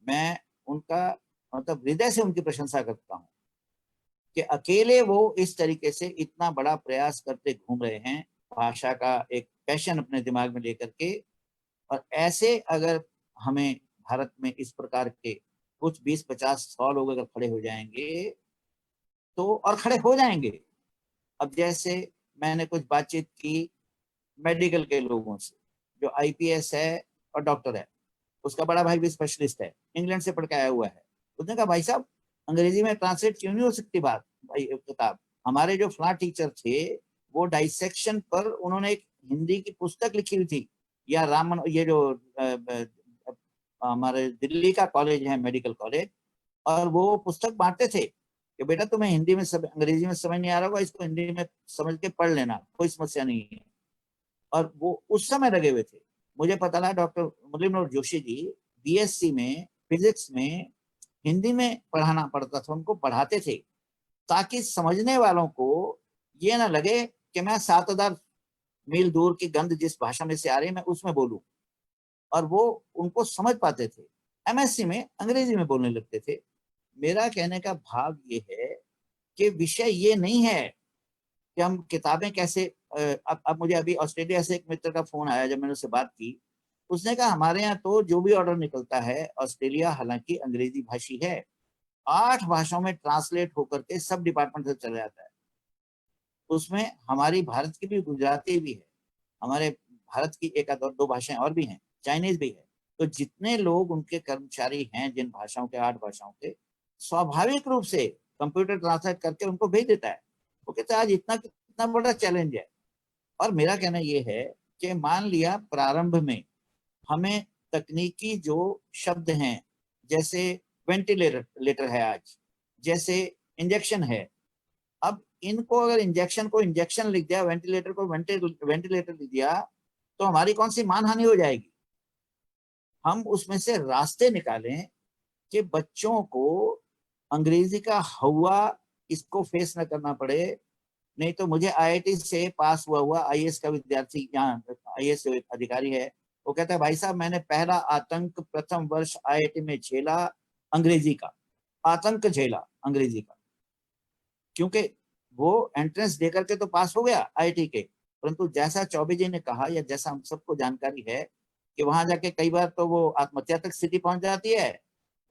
[SPEAKER 5] मैं उनका मतलब हृदय से उनकी प्रशंसा करता हूँ कि अकेले वो इस तरीके से इतना बड़ा प्रयास करते घूम रहे हैं, भाषा का एक पैशन अपने दिमाग में लेकर के। और ऐसे अगर हमें भारत में इस प्रकार के कुछ 20-50-100 लोग अगर खड़े हो जाएंगे तो, और खड़े हो जाएंगे। अब जैसे मैंने कुछ बातचीत की मेडिकल के लोगों से, जो IPS है और डॉक्टर है, उसका बड़ा भाई भी स्पेशलिस्ट है, इंग्लैंड से पढ़ के आया हुआ है, उसने कहा भाई साहब अंग्रेजी में ट्रांसलेट क्यों नहीं हो सकती बात भाई किताब। हमारे जो फला टीचर थे वो डाइसेक्शन पर उन्होंने एक हिंदी की पुस्तक लिखी हुई थी, या रामन, ये जो हमारे दिल्ली का कॉलेज है मेडिकल कॉलेज, और वो पुस्तक बांटते थे कि बेटा तुम्हें हिंदी में अंग्रेजी में समझ नहीं आ रहा होगा, इसको हिंदी में समझ के पढ़ लेना, कोई समस्या नहीं है। और वो उस समय लगे हुए थे। मुझे पता लगा डॉक्टर मुरली मनोहर जोशी जी बीएससी में फिजिक्स में हिंदी में पढ़ाना पड़ता था, उनको पढ़ाते थे ताकि समझने वालों को ये ना लगे कि मैं 7000 मील दूर की गंध जिस भाषा में से आ रही है मैं उसमें बोलूं, और वो उनको समझ पाते थे। एमएससी में अंग्रेजी में बोलने लगते थे। मेरा कहने का भाव ये है कि विषय ये नहीं है कि हम किताबें कैसे अब मुझे अभी ऑस्ट्रेलिया से एक मित्र का फोन आया, जब मैंने उससे बात की, उसने कहा हमारे यहाँ तो जो भी ऑर्डर निकलता है, ऑस्ट्रेलिया हालांकि अंग्रेजी भाषी है, 8 भाषाओं में ट्रांसलेट होकर के सब डिपार्टमेंट से चला जाता है। उसमें हमारी भारत की भी गुजराती भी है, हमारे भारत की एक आध 2 भाषाएं और भी हैं, चाइनीज भी है। तो जितने लोग उनके कर्मचारी हैं जिन भाषाओं के 8 भाषाओं के, स्वाभाविक रूप से कंप्यूटर ट्रांसलेट करके उनको भेज देता है। वो कहते हैं आज इतना बड़ा चैलेंज है। और मेरा कहना ये है कि मान लिया प्रारंभ में हमें तकनीकी जो शब्द हैं, जैसे वेंटिलेटर है आज, जैसे इंजेक्शन है, अब इनको अगर इंजेक्शन को इंजेक्शन लिख दिया, वेंटिलेटर को वेंटिलेटर लिख दिया, तो हमारी कौन सी मानहानि हो जाएगी। हम उसमें से रास्ते निकालें कि बच्चों को अंग्रेजी का हवा इसको फेस न करना पड़े। नहीं तो मुझे आईआईटी से पास हुआ आईएएस का विद्यार्थी, यहाँ आईएएस अधिकारी है, वो कहता है भाई साहब मैंने पहला आतंक प्रथम वर्ष आईआईटी में झेला, अंग्रेजी का आतंक झेला, अंग्रेजी का। क्योंकि वो एंट्रेंस दे करके तो पास हो गया आईआईटी के, परंतु जैसा चौबे जी ने कहा, या जैसा हम सबको जानकारी है कि वहां जाके कई बार तो वो आत्महत्या तक स्थिति पहुंच जाती है,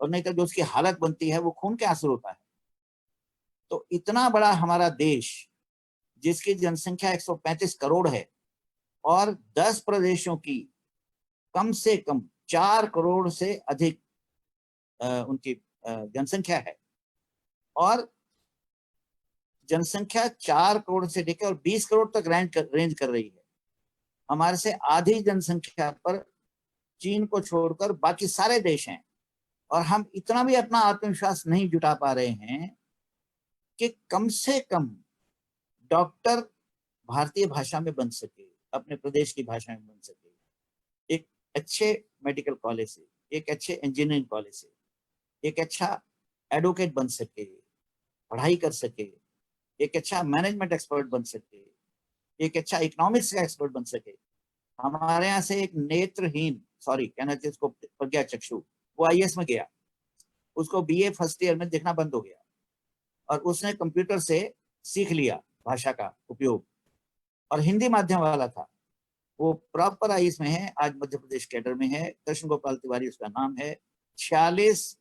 [SPEAKER 5] और नहीं तो जो उसकी हालत बनती है वो खून के आंसू होता है। तो इतना बड़ा हमारा देश जिसकी जनसंख्या 135 करोड़ है, और 10 प्रदेशों की कम से कम 4 करोड़ से अधिक उनकी जनसंख्या है, और जनसंख्या 4 करोड़ से लेकर और 20 करोड़ तक रेंज कर रही है। हमारे से आधी जनसंख्या पर चीन को छोड़कर बाकी सारे देश हैं, और हम इतना भी अपना आत्मविश्वास नहीं जुटा पा रहे हैं कि कम से कम डॉक्टर भारतीय भाषा में बन सके, अपने प्रदेश की भाषा में बन सके, एक अच्छे मेडिकल कॉलेज से, एक अच्छे इंजीनियरिंग कॉलेज से, एक अच्छा एडवोकेट बन सके, पढ़ाई कर सके, एक अच्छा मैनेजमेंट एक्सपर्ट बन सके, एक अच्छा इकोनॉमिक्स का एक्सपर्ट बन सके। हमारे यहाँ से एक नेत्रहीन, सॉरी कहना चाहिए उसको प्रज्ञा चक्षु, वो आईएएस में गया, उसको बीए फर्स्ट ईयर में देखना बंद हो गया, और उसने कंप्यूटर से सीख लिया भाषा का उपयोग, और हिंदी माध्यम वाला था, वो प्रॉपर आईएएस में है, आज मध्य प्रदेश कैडर में है, कृष्ण गोपाल तिवारी उसका नाम है। 46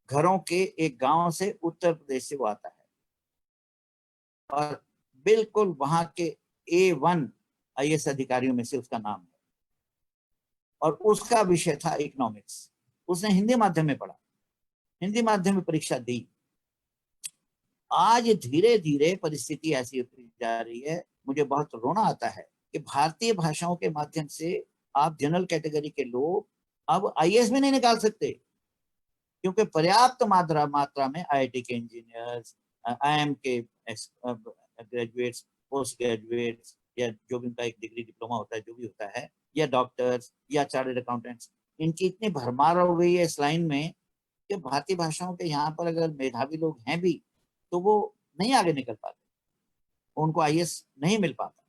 [SPEAKER 5] घरों के एक गांव से उत्तर प्रदेश से वो आता है, और बिल्कुल वहां के A1 आईएएस अधिकारियों में से उसका नाम है, और उसका विषय था इकोनॉमिक्स। उसने हिंदी माध्यम में पढ़ा, हिंदी माध्यम में परीक्षा दी। आज धीरे धीरे परिस्थिति ऐसी होती जा रही है, मुझे बहुत रोना आता है कि भारतीय भाषाओं के माध्यम से आप जनरल कैटेगरी के लोग अब आईएएस भी नहीं निकाल सकते, क्योंकि पर्याप्त मात्रा में आईआईटी के इंजीनियर्स, आईएम के ग्रेजुएट्स, पोस्ट ग्रेजुएट्स, या जो भी उनका एक डिग्री डिप्लोमा होता है, जो भी होता है, या डॉक्टर्स या चार्टर्ड अकाउंटेंट्स, इनकी इतनी भरमार हो गई है इस लाइन में कि भारतीय भाषाओं के यहाँ पर अगर मेधावी लोग हैं भी तो वो नहीं आगे निकल पाते, उनको आईएएस नहीं मिल पाता।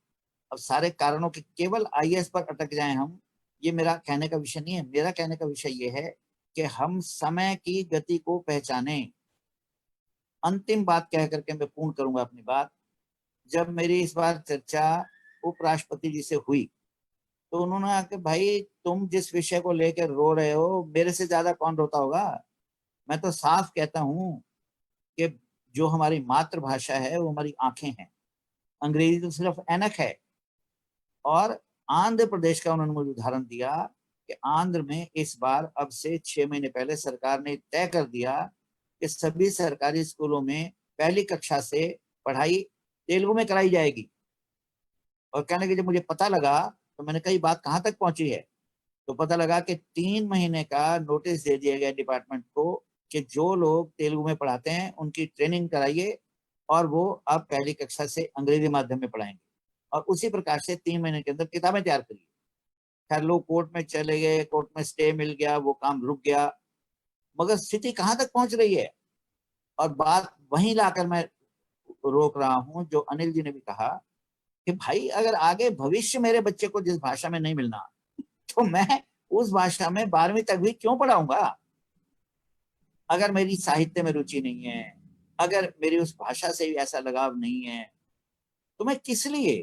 [SPEAKER 5] अब सारे कारणों के केवल आईएएस पर अटक जाएं हम, ये मेरा कहने का विषय नहीं है। मेरा कहने का विषय ये है कि हम समय की गति को पहचाने। अंतिम बात कह करके मैं पूर्ण करूंगा अपनी बात। जब मेरी इस बार चर्चा उपराष्ट्रपति जी से हुई तो उन्होंने कहा कि भाई तुम जिस विषय को लेकर रो रहे हो, मेरे से ज्यादा कौन रोता होगा। मैं तो साफ कहता हूं कि जो हमारी मातृभाषा है वो हमारी आंखें हैं, अंग्रेजी तो सिर्फ ऐनक है। और आंध्र प्रदेश का उन्होंने मुझे उदाहरण दिया कि आंध्र में इस बार अब से 6 महीने पहले सरकार ने तय कर दिया कि सभी सरकारी स्कूलों में पहली कक्षा से पढ़ाई तेलुगु में कराई जाएगी। और कहने के जब मुझे पता लगा तो मैंने कही बात कहाँ तक पहुंची है, तो पता लगा कि 3 महीने का नोटिस दे दिया गया डिपार्टमेंट को कि जो लोग तेलुगु में पढ़ाते हैं उनकी ट्रेनिंग कराइए और वो अब पहली कक्षा से अंग्रेजी माध्यम में पढ़ाएंगे, और उसी प्रकार से 3 महीने के अंदर किताबें तैयार करिए। खैर लोग कोर्ट में चले गए, कोर्ट में स्टे मिल गया, वो काम रुक गया, मगर स्थिति कहाँ तक पहुंच रही है। और बात वहीं लाकर मैं रोक रहा हूं जो अनिल जी ने भी कहा कि भाई अगर आगे भविष्य मेरे बच्चे को जिस भाषा में नहीं मिलना तो मैं उस भाषा में 12वीं तक भी क्यों पढ़ाऊंगा। अगर मेरी साहित्य में रुचि नहीं है, अगर मेरी उस भाषा से भी ऐसा लगाव नहीं है, तो मैं किस लिए।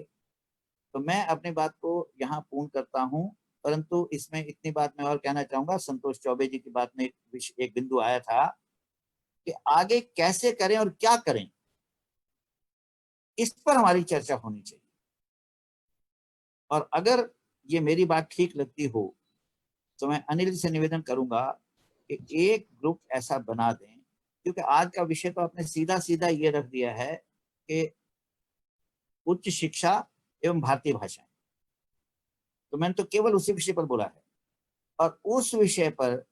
[SPEAKER 5] तो मैं अपनी बात को यहाँ पूर्ण करता हूँ, परंतु इसमें इतनी बात मैं और कहना चाहूंगा। संतोष चौबे जी की बात में एक बिंदु आया था कि आगे कैसे करें और क्या करें, इस पर हमारी चर्चा होनी चाहिए। और अगर ये मेरी बात ठीक लगती हो तो मैं अनिल से निवेदन करूंगा कि एक ग्रुप ऐसा बना दें, क्योंकि आज का विषय तो आपने सीधा सीधा ये रख दिया है कि उच्च शिक्षा एवं भारतीय भाषाएं, तो मैंने तो केवल उसी विषय पर बोला है। और उस विषय पर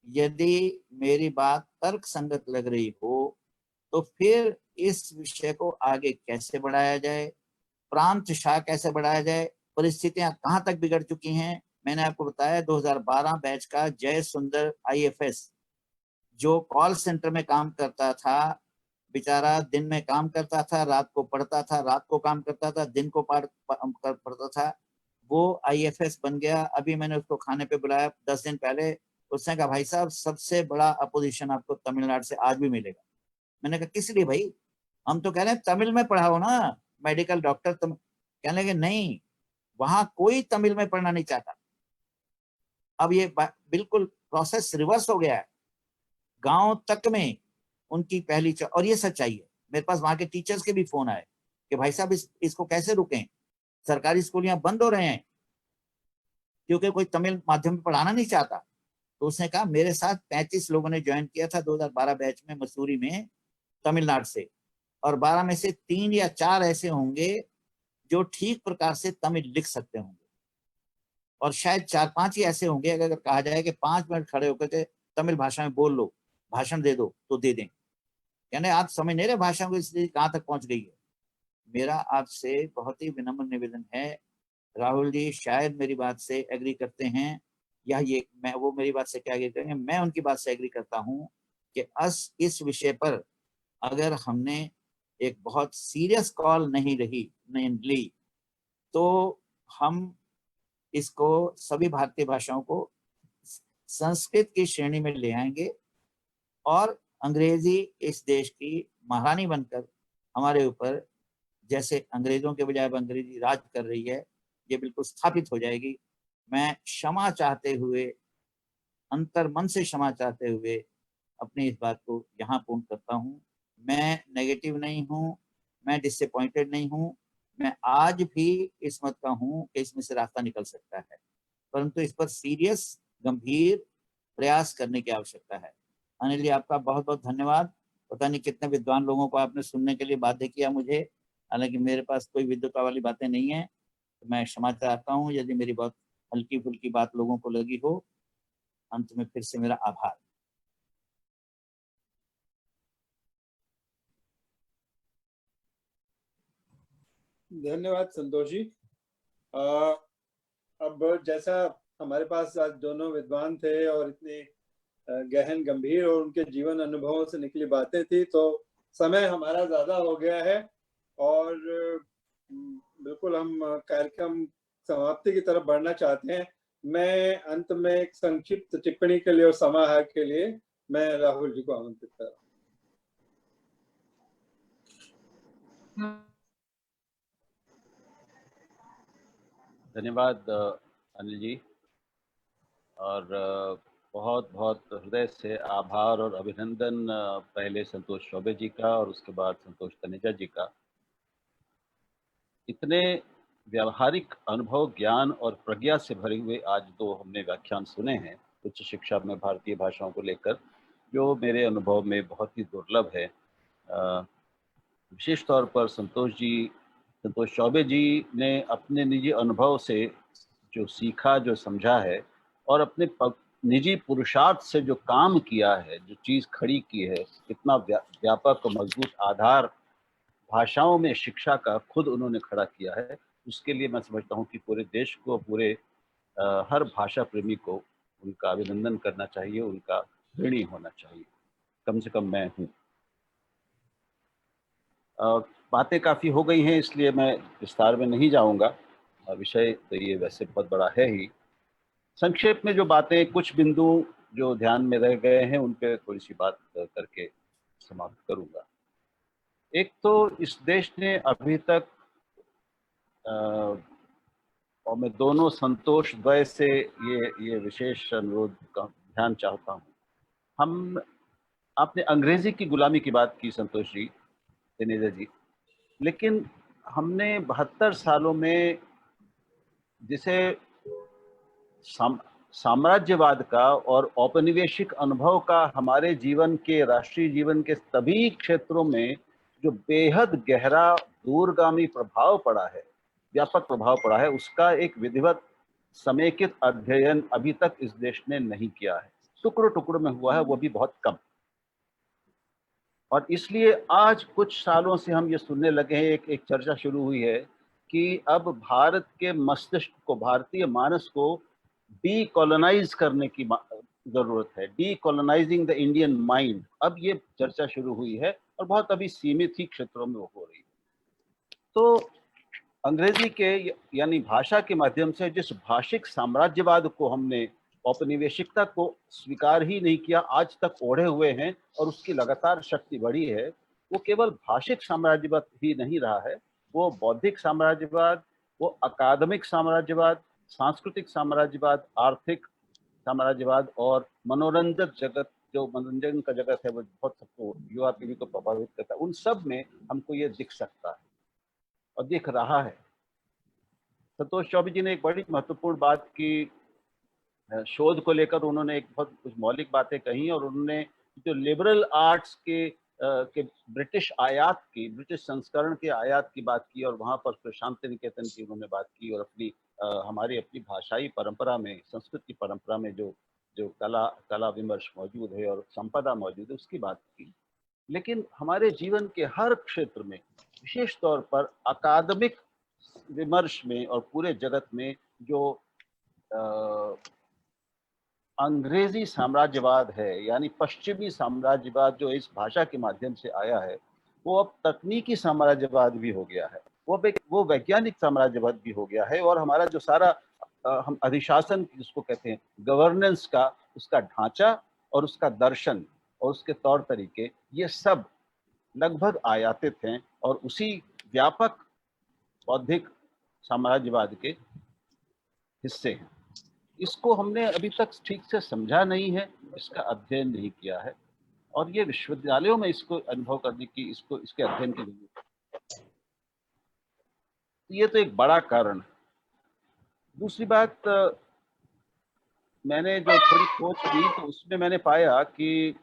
[SPEAKER 5] यदि मेरी बात तर्क संगत लग रही हो तो फिर इस विषय को आगे कैसे बढ़ाया जाए, प्रांत शाह कैसे बढ़ाया जाए, परिस्थितियां कहां तक बिगड़ चुकी हैं। मैंने आपको बताया 2012 बैच का जय सुंदर IFS जो कॉल सेंटर में काम करता था, बेचारा दिन में काम करता था, रात को पढ़ता था, रात को काम करता था, दिन को पढ़ता था, वो IFS बन गया। अभी मैंने उसको खाने पे बुलाया 10 दिन पहले, उसने कहा भाई साहब सबसे बड़ा अपोजिशन आपको तमिलनाडु से आज भी मिलेगा। मैंने कहा किस लिए भाई, हम तो कह रहे हैं तमिल में पढ़ाओ ना, मेडिकल डॉक्टर। तुम कहने लगे नहीं, वहां कोई तमिल में पढ़ना नहीं चाहता। अब ये बिल्कुल प्रोसेस रिवर्स हो गया है, गांव तक में उनकी पहली और ये सच्चाई है। मेरे पास वहां के टीचर्स के भी फोन आए कि भाई साहब इसको कैसे रुकें, सरकारी स्कूल यहाँ बंद हो रहे हैं क्योंकि कोई तमिल माध्यम में पढ़ाना नहीं चाहता। तो उसने कहा मेरे साथ 35 लोगों ने ज्वाइन किया था 2012 बैच में मसूरी में तमिलनाडु से, और 12 में से 3 या 4 ऐसे होंगे जो ठीक प्रकार से तमिल लिख सकते होंगे, और शायद 4-5 ही ऐसे होंगे अगर कहा जाए कि 5 मिनट खड़े होकर के तमिल भाषा में बोल लो, भाषण दे दो तो दे दें। यानी आप समझ नहीं रहे भाषा को स्थिति कहां तक पहुंच गई है। मेरा आपसे बहुत ही विनम्र निवेदन है, राहुल जी शायद मेरी बात से एग्री करते हैं या ये मैं वो मेरी बात से क्या एग्री करेंगे, मैं उनकी बात से एग्री करता हूं कि इस विषय पर अगर हमने एक बहुत सीरियस कॉल नहीं ली तो हम इसको सभी भारतीय भाषाओं को संस्कृत की श्रेणी में ले आएंगे और अंग्रेजी इस देश की महारानी बनकर हमारे ऊपर, जैसे अंग्रेजों के बजाय अंग्रेजी राज कर रही है, ये बिल्कुल स्थापित हो जाएगी। मैं क्षमा चाहते हुए, अंतर मन से क्षमा चाहते हुए अपनी इस बात को यहाँ पूर्ण करता हूँ। मैं नेगेटिव नहीं हूँ, मैं डिसअपॉइंटेड नहीं हूँ, मैं आज भी इस मत का हूँ कि इसमें से रास्ता निकल सकता है, परंतु इस पर सीरियस गंभीर प्रयास करने की आवश्यकता है। अनिल जी आपका बहुत बहुत धन्यवाद। पता नहीं कितने विद्वान लोगों को आपने सुनने के लिए बाध्य किया मुझे, हालांकि मेरे पास कोई विद्वता वाली बातें नहीं है, तो मैं क्षमा चाहता हूँ यदि मेरी बहुत हल्की फुल्की बात लोगों को लगी हो। अंत में फिर से मेरा आभार।
[SPEAKER 4] धन्यवाद संतोष जी। अब जैसा हमारे पास आज दोनों विद्वान थे और इतनी गहन गंभीर और उनके जीवन अनुभवों से निकली बातें थी, तो समय हमारा ज्यादा हो गया है और बिल्कुल हम कार्यक्रम समाप्ति की तरफ बढ़ना चाहते हैं। मैं अंत में एक संक्षिप्त टिप्पणी के लिए और समाहार के लिए मैं राहुल जी को आमंत्रित कर रहा हूँ।
[SPEAKER 6] धन्यवाद अनिल जी, और बहुत बहुत हृदय से आभार और अभिनंदन पहले संतोष चौबे जी का और उसके बाद संतोष तनेजा जी का। इतने व्यावहारिक अनुभव, ज्ञान और प्रज्ञा से भरे हुए आज दो हमने व्याख्यान सुने हैं उच्च शिक्षा में भारतीय भाषाओं को लेकर, जो मेरे अनुभव में बहुत ही दुर्लभ है। विशेष तौर पर संतोष चौबे जी ने अपने निजी अनुभव से जो सीखा, जो समझा है और अपने निजी पुरुषार्थ से जो काम किया है, जो चीज खड़ी की है, इतना व्यापक और मजबूत आधार भाषाओं में शिक्षा का खुद उन्होंने खड़ा किया है, उसके लिए मैं समझता हूँ कि पूरे देश को, पूरे हर भाषा प्रेमी को उनका अभिनंदन करना चाहिए, उनका ऋणी होना चाहिए। कम से कम मैं हूँ। बातें काफ़ी हो गई हैं, इसलिए मैं विस्तार में नहीं जाऊँगा। विषय तो ये वैसे बहुत बड़ा है ही। संक्षेप में जो बातें, कुछ बिंदु जो ध्यान में रह गए हैं, उन पे थोड़ी सी बात करके समाप्त करूँगा। एक तो इस देश ने अभी तक, और मैं दोनों संतोष द्वय से ये विशेष अनुरोध का ध्यान चाहता हूँ। हम, आपने अंग्रेजी की गुलामी की बात की संतोष जी, दिनेजा जी, लेकिन हमने 72 सालों में जिसे साम्राज्यवाद का और औपनिवेशिक अनुभव का हमारे जीवन के, राष्ट्रीय जीवन के सभी क्षेत्रों में जो बेहद गहरा दूरगामी प्रभाव पड़ा है, व्यापक प्रभाव पड़ा है, उसका एक विधिवत समेकित अध्ययन अभी तक इस देश ने नहीं किया है। टुकड़ों टुकड़ों में हुआ है, वो भी बहुत कम। और इसलिए आज कुछ सालों से हम ये सुनने लगे हैं, एक चर्चा शुरू हुई है कि अब भारत के मस्तिष्क को, भारतीय मानस को डीकोलोनाइज करने की जरूरत है, डीकोलोनाइजिंग द इंडियन माइंड। अब ये चर्चा शुरू हुई है और बहुत अभी सीमित ही क्षेत्रों में वो हो रही है। तो अंग्रेजी के यानी भाषा के माध्यम से जिस भाषिक साम्राज्यवाद को हमने, औपनिवेशिकता को स्वीकार ही नहीं किया, आज तक ओढ़े हुए हैं और उसकी लगातार शक्ति बढ़ी है, वो केवल भाषिक साम्राज्यवाद ही नहीं रहा है, वो बौद्धिक साम्राज्यवाद, वो अकादमिक साम्राज्यवाद, सांस्कृतिक साम्राज्यवाद, आर्थिक साम्राज्यवाद और मनोरंजक जगत, जो मनोरंजन का जगत है, वो बहुत सबको, युवा पीढ़ी को प्रभावित करता है। उन सब में हमको ये दिख सकता है और दिख रहा है। संतोष चौबे जी ने एक बड़ी महत्वपूर्ण बात की, शोध को लेकर उन्होंने एक बहुत कुछ मौलिक बातें कही, और उन्होंने जो लिबरल आर्ट्स के ब्रिटिश आयात की, ब्रिटिश संस्करण के आयात की बात की, और वहाँ पर शांति निकेतन की उन्होंने बात की, और अपनी हमारी अपनी भाषाई परंपरा में, संस्कृत की परंपरा में जो जो कला विमर्श मौजूद है और संपदा मौजूद है, उसकी बात की। लेकिन हमारे जीवन के हर क्षेत्र में, विशेष तौर पर अकादमिक विमर्श में और पूरे जगत में, जो अंग्रेजी साम्राज्यवाद है, यानी पश्चिमी साम्राज्यवाद जो इस भाषा के माध्यम से आया है, वो अब तकनीकी साम्राज्यवाद भी हो गया है, वो वैज्ञानिक साम्राज्यवाद भी हो गया है। और हमारा जो सारा हम अधिशासन जिसको कहते हैं, गवर्नेंस का, उसका ढांचा और उसका दर्शन और उसके तौर तरीके, ये सब लगभग आयातित हैं और उसी व्यापक बौद्धिक साम्राज्यवाद के हिस्से हैं। इसको हमने अभी तक ठीक से समझा नहीं है, इसका अध्ययन नहीं किया है, और ये विश्वविद्यालयों में इसको अनुभव करने की, इसके अध्ययन की जरूरत है। ये तो एक बड़ा कारण है। दूसरी बात, मैंने जो थोड़ी खोज की तो उसमें मैंने पाया कि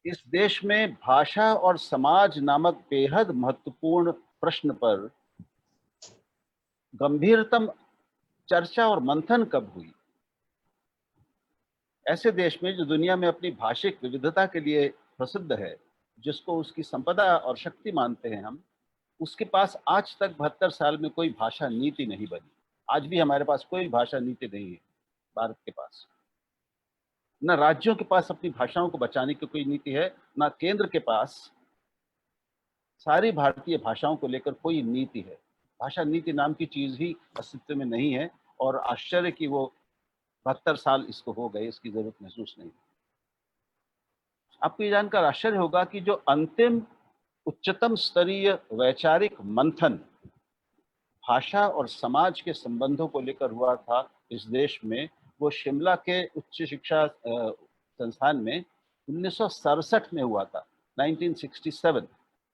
[SPEAKER 6] इस देश में भाषा और समाज नामक बेहद महत्वपूर्ण प्रश्न पर गंभीरतम चर्चा और मंथन कब हुई। ऐसे देश में जो दुनिया में अपनी भाषिक विविधता के लिए प्रसिद्ध है, जिसको उसकी संपदा और शक्ति मानते हैं हम, उसके पास आज तक 72 साल में कोई भाषा नीति नहीं बनी। आज भी हमारे पास कोई भाषा नीति नहीं है भारत के पास। न राज्यों के पास अपनी भाषाओं को बचाने की कोई नीति है, न केंद्र के पास सारी भारतीय भाषाओं को लेकर कोई नीति है। भाषा नीति नाम की चीज ही अस्तित्व में नहीं है, और आश्चर्य कि वो 72 साल इसको हो गए, इसकी जरूरत महसूस नहीं। आपको ये जानकर आश्चर्य होगा कि जो अंतिम उच्चतम स्तरीय वैचारिक मंथन भाषा और समाज के संबंधों को लेकर हुआ था इस देश में, वो शिमला के उच्च शिक्षा संस्थान में 1967 में हुआ था, 1967।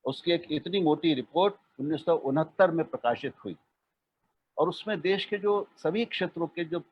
[SPEAKER 6] उसकी एक इतनी मोटी रिपोर्ट 1969 में प्रकाशित हुई, और उसमें देश के जो सभी क्षेत्रों के जो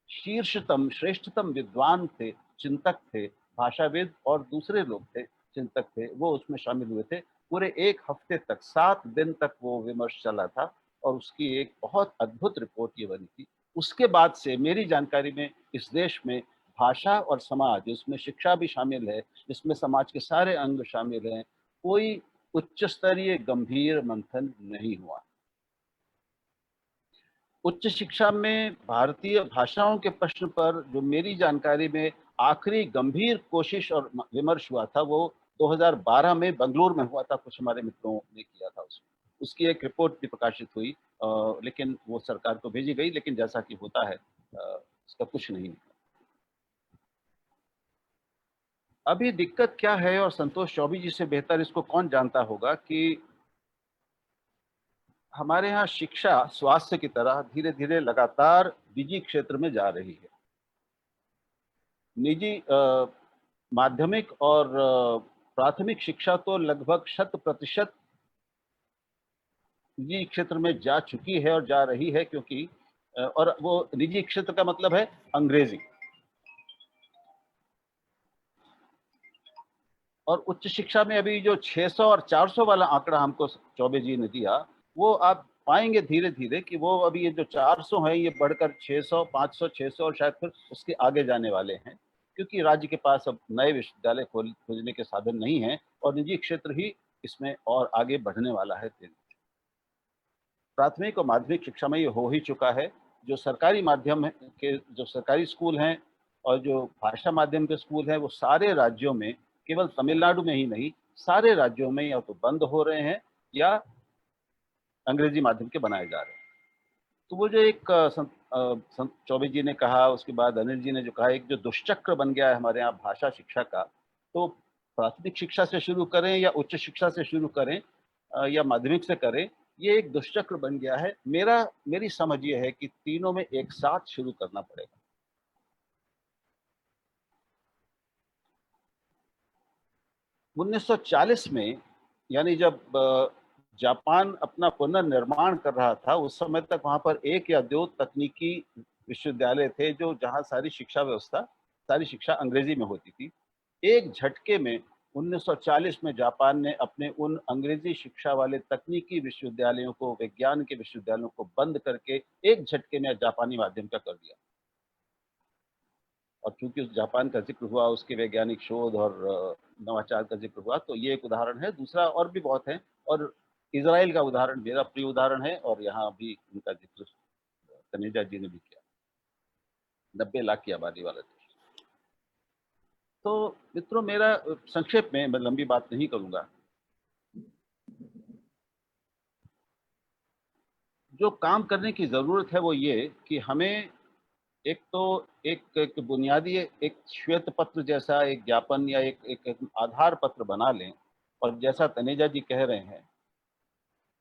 [SPEAKER 6] शीर्षतम, श्रेष्ठतम विद्वान थे, चिंतक थे, भाषाविद और दूसरे लोग थे, चिंतक थे, वो उसमें शामिल हुए थे। पूरे एक हफ्ते तक, 7 दिन तक वो विमर्श चला था, और उसकी एक बहुत अद्भुत रिपोर्ट ये बनी थी। उसके बाद से मेरी जानकारी में इस देश में भाषा और समाज, इसमें शिक्षा भी शामिल है, इसमें समाज के सारे अंग शामिल हैं, कोई उच्च स्तरीय गंभीर मंथन नहीं हुआ। उच्च शिक्षा में भारतीय भाषाओं के प्रश्न पर जो मेरी जानकारी में आखिरी गंभीर कोशिश और विमर्श हुआ था वो 2012 में बेंगलुरु में हुआ था। कुछ हमारे मित्रों ने किया था उसकी एक रिपोर्ट भी प्रकाशित हुई, लेकिन वो सरकार को भेजी गई, लेकिन जैसा कि होता है उसका कुछ नहीं निकला। अभी दिक्कत क्या है, और संतोष चौबे जी से बेहतर इसको कौन जानता होगा, कि हमारे यहाँ शिक्षा स्वास्थ्य की तरह धीरे धीरे लगातार निजी क्षेत्र में जा रही है। निजी माध्यमिक और प्राथमिक शिक्षा तो लगभग 100% निजी क्षेत्र में जा चुकी है और जा रही है, क्योंकि और वो निजी क्षेत्र का मतलब है अंग्रेजी। और उच्च शिक्षा में अभी जो 600 और 400 वाला आंकड़ा हमको चौबे जी ने दिया, वो आप पाएंगे धीरे धीरे कि वो अभी ये जो 400 है ये बढ़कर 600, 500, 600 और शायद फिर उसके आगे जाने वाले हैं, क्योंकि राज्य के पास अब नए विश्वविद्यालय खोजने के साधन नहीं हैं और निजी क्षेत्र ही इसमें और आगे बढ़ने वाला है। प्राथमिक और माध्यमिक शिक्षा में ये हो ही चुका है। जो सरकारी माध्यम के जो सरकारी स्कूल हैं और जो भाषा माध्यम के स्कूल हैं, वो सारे राज्यों में, केवल तमिलनाडु में ही नहीं, सारे राज्यों में या तो बंद हो रहे हैं या अंग्रेजी माध्यम के बनाए जा रहे हैं। तो वो जो एक संत चौबे जी ने कहा, उसके बाद अनिल जी ने जो कहा, एक जो दुष्चक्र बन गया है हमारे यहाँ भाषा शिक्षा का, तो प्राथमिक शिक्षा से शुरू करें या उच्च शिक्षा से शुरू करें या माध्यमिक से करें, ये एक दुष्चक्र बन गया है। मेरी समझ ये है कि तीनों में एक साथ शुरू करना पड़ेगा। उन्नीस 1940 में, यानी जब जापान अपना पुनर्निर्माण कर रहा था, उस समय तक वहां पर एक या दो तकनीकी विश्वविद्यालय थे जो जहां सारी शिक्षा अंग्रेजी में होती थी। एक झटके में 1940 में जापान ने अपने उन अंग्रेजी शिक्षा वाले तकनीकी विश्वविद्यालयों को, विज्ञान के विश्वविद्यालयों को बंद करके एक झटके में जापानी माध्यम का कर दिया। और चूंकि उस जापान का जिक्र हुआ, उसके वैज्ञानिक शोध और नवाचार का जिक्र हुआ, तो ये एक उदाहरण है। दूसरा और भी बहुत है, और इजराइल का उदाहरण मेरा प्रिय उदाहरण है, और यहाँ भी उनका जिक्र तनेजा जी ने भी किया। 90 लाख की आबादी वाला देश। तो मित्रों, मेरा संक्षेप में, मैं लंबी बात नहीं करूंगा, जो काम करने की जरूरत है वो ये कि हमें एक बुनियादी एक श्वेत पत्र जैसा एक ज्ञापन या एक आधार पत्र बना लें, और जैसा तनेजा जी कह रहे हैं,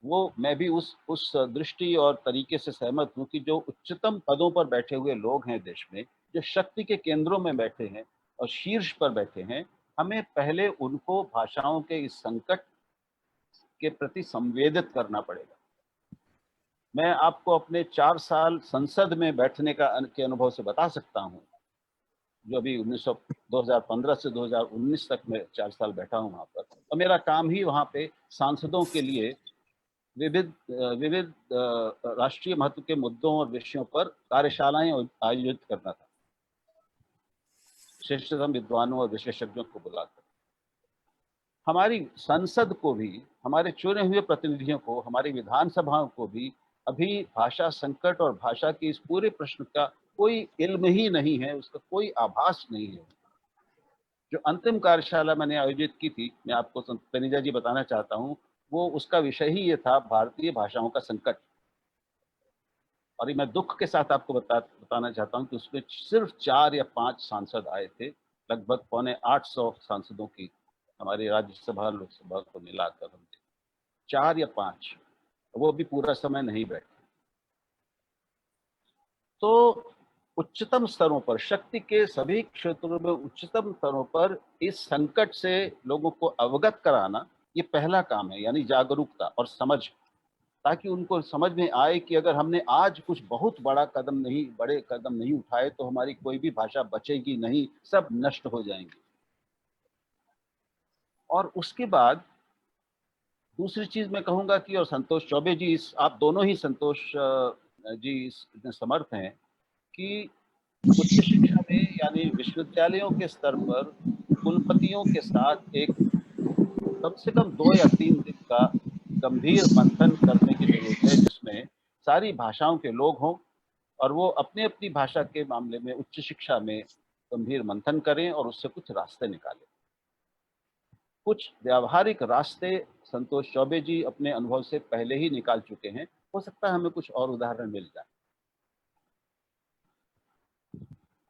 [SPEAKER 6] वो मैं भी उस दृष्टि और तरीके से सहमत हूँ कि जो उच्चतम पदों पर बैठे हुए लोग हैं देश में, जो शक्ति के केंद्रों में बैठे हैं और शीर्ष पर बैठे हैं, हमें पहले उनको भाषाओं के इस संकट के प्रति संवेदित करना पड़ेगा। मैं आपको अपने 4 साल संसद में बैठने के अनुभव से बता सकता हूँ, जो अभी 2015 से 2019 तक मैं 4 साल बैठा हूँ वहाँ पर, और मेरा काम ही वहाँ पे सांसदों के लिए विविध राष्ट्रीय महत्व के मुद्दों और विषयों पर कार्यशालाएं आयोजित करना था, श्रेष्ठतम विद्वानों और विशेषज्ञों को बुलाकर। हमारी संसद को भी, हमारे चुने हुए प्रतिनिधियों को, हमारी विधानसभाओं को भी अभी भाषा संकट और भाषा के इस पूरे प्रश्न का कोई इल्म ही नहीं है, उसका कोई आभास नहीं है। जो अंतिम कार्यशाला मैंने आयोजित की थी, मैं आपको तनेजा जी बताना चाहता हूँ, वो उसका विषय ही ये था, भारतीय भाषाओं का संकट। और ये मैं दुख के साथ आपको बताना चाहता हूँ कि उसमें सिर्फ 4 या 5 सांसद आए थे, लगभग 750 सांसदों की हमारी राज्यसभा लोकसभा को मिलाकर हम 4 या 5, वो भी पूरा समय नहीं बैठे। तो उच्चतम स्तरों पर, शक्ति के सभी क्षेत्रों में उच्चतम स्तरों पर इस संकट से लोगों को अवगत कराना, ये पहला काम है, यानी जागरूकता और समझ, ताकि उनको समझ में आए कि अगर हमने आज कुछ बहुत बड़े कदम नहीं उठाए तो हमारी कोई भी भाषा बचेगी नहीं, सब नष्ट हो जाएंगी। और उसके बाद दूसरी चीज मैं कहूंगा कि, और संतोष चौबे जी, आप दोनों ही, संतोष जी इतने समर्थ हैं कि उच्च शिक्षा में यानी विश्वविद्यालयों के स्तर पर कुलपतियों के साथ एक कम से कम 2 या 3 दिन का गंभीर मंथन करने की जरूरत है, जिसमें सारी भाषाओं के लोग हों और वो अपनी अपनी भाषा के मामले में उच्च शिक्षा में गंभीर मंथन करें और उससे कुछ रास्ते निकालें। कुछ व्यावहारिक रास्ते संतोष चौबे जी अपने अनुभव से पहले ही निकाल चुके हैं, हो सकता है हमें कुछ और उदाहरण मिल जाए।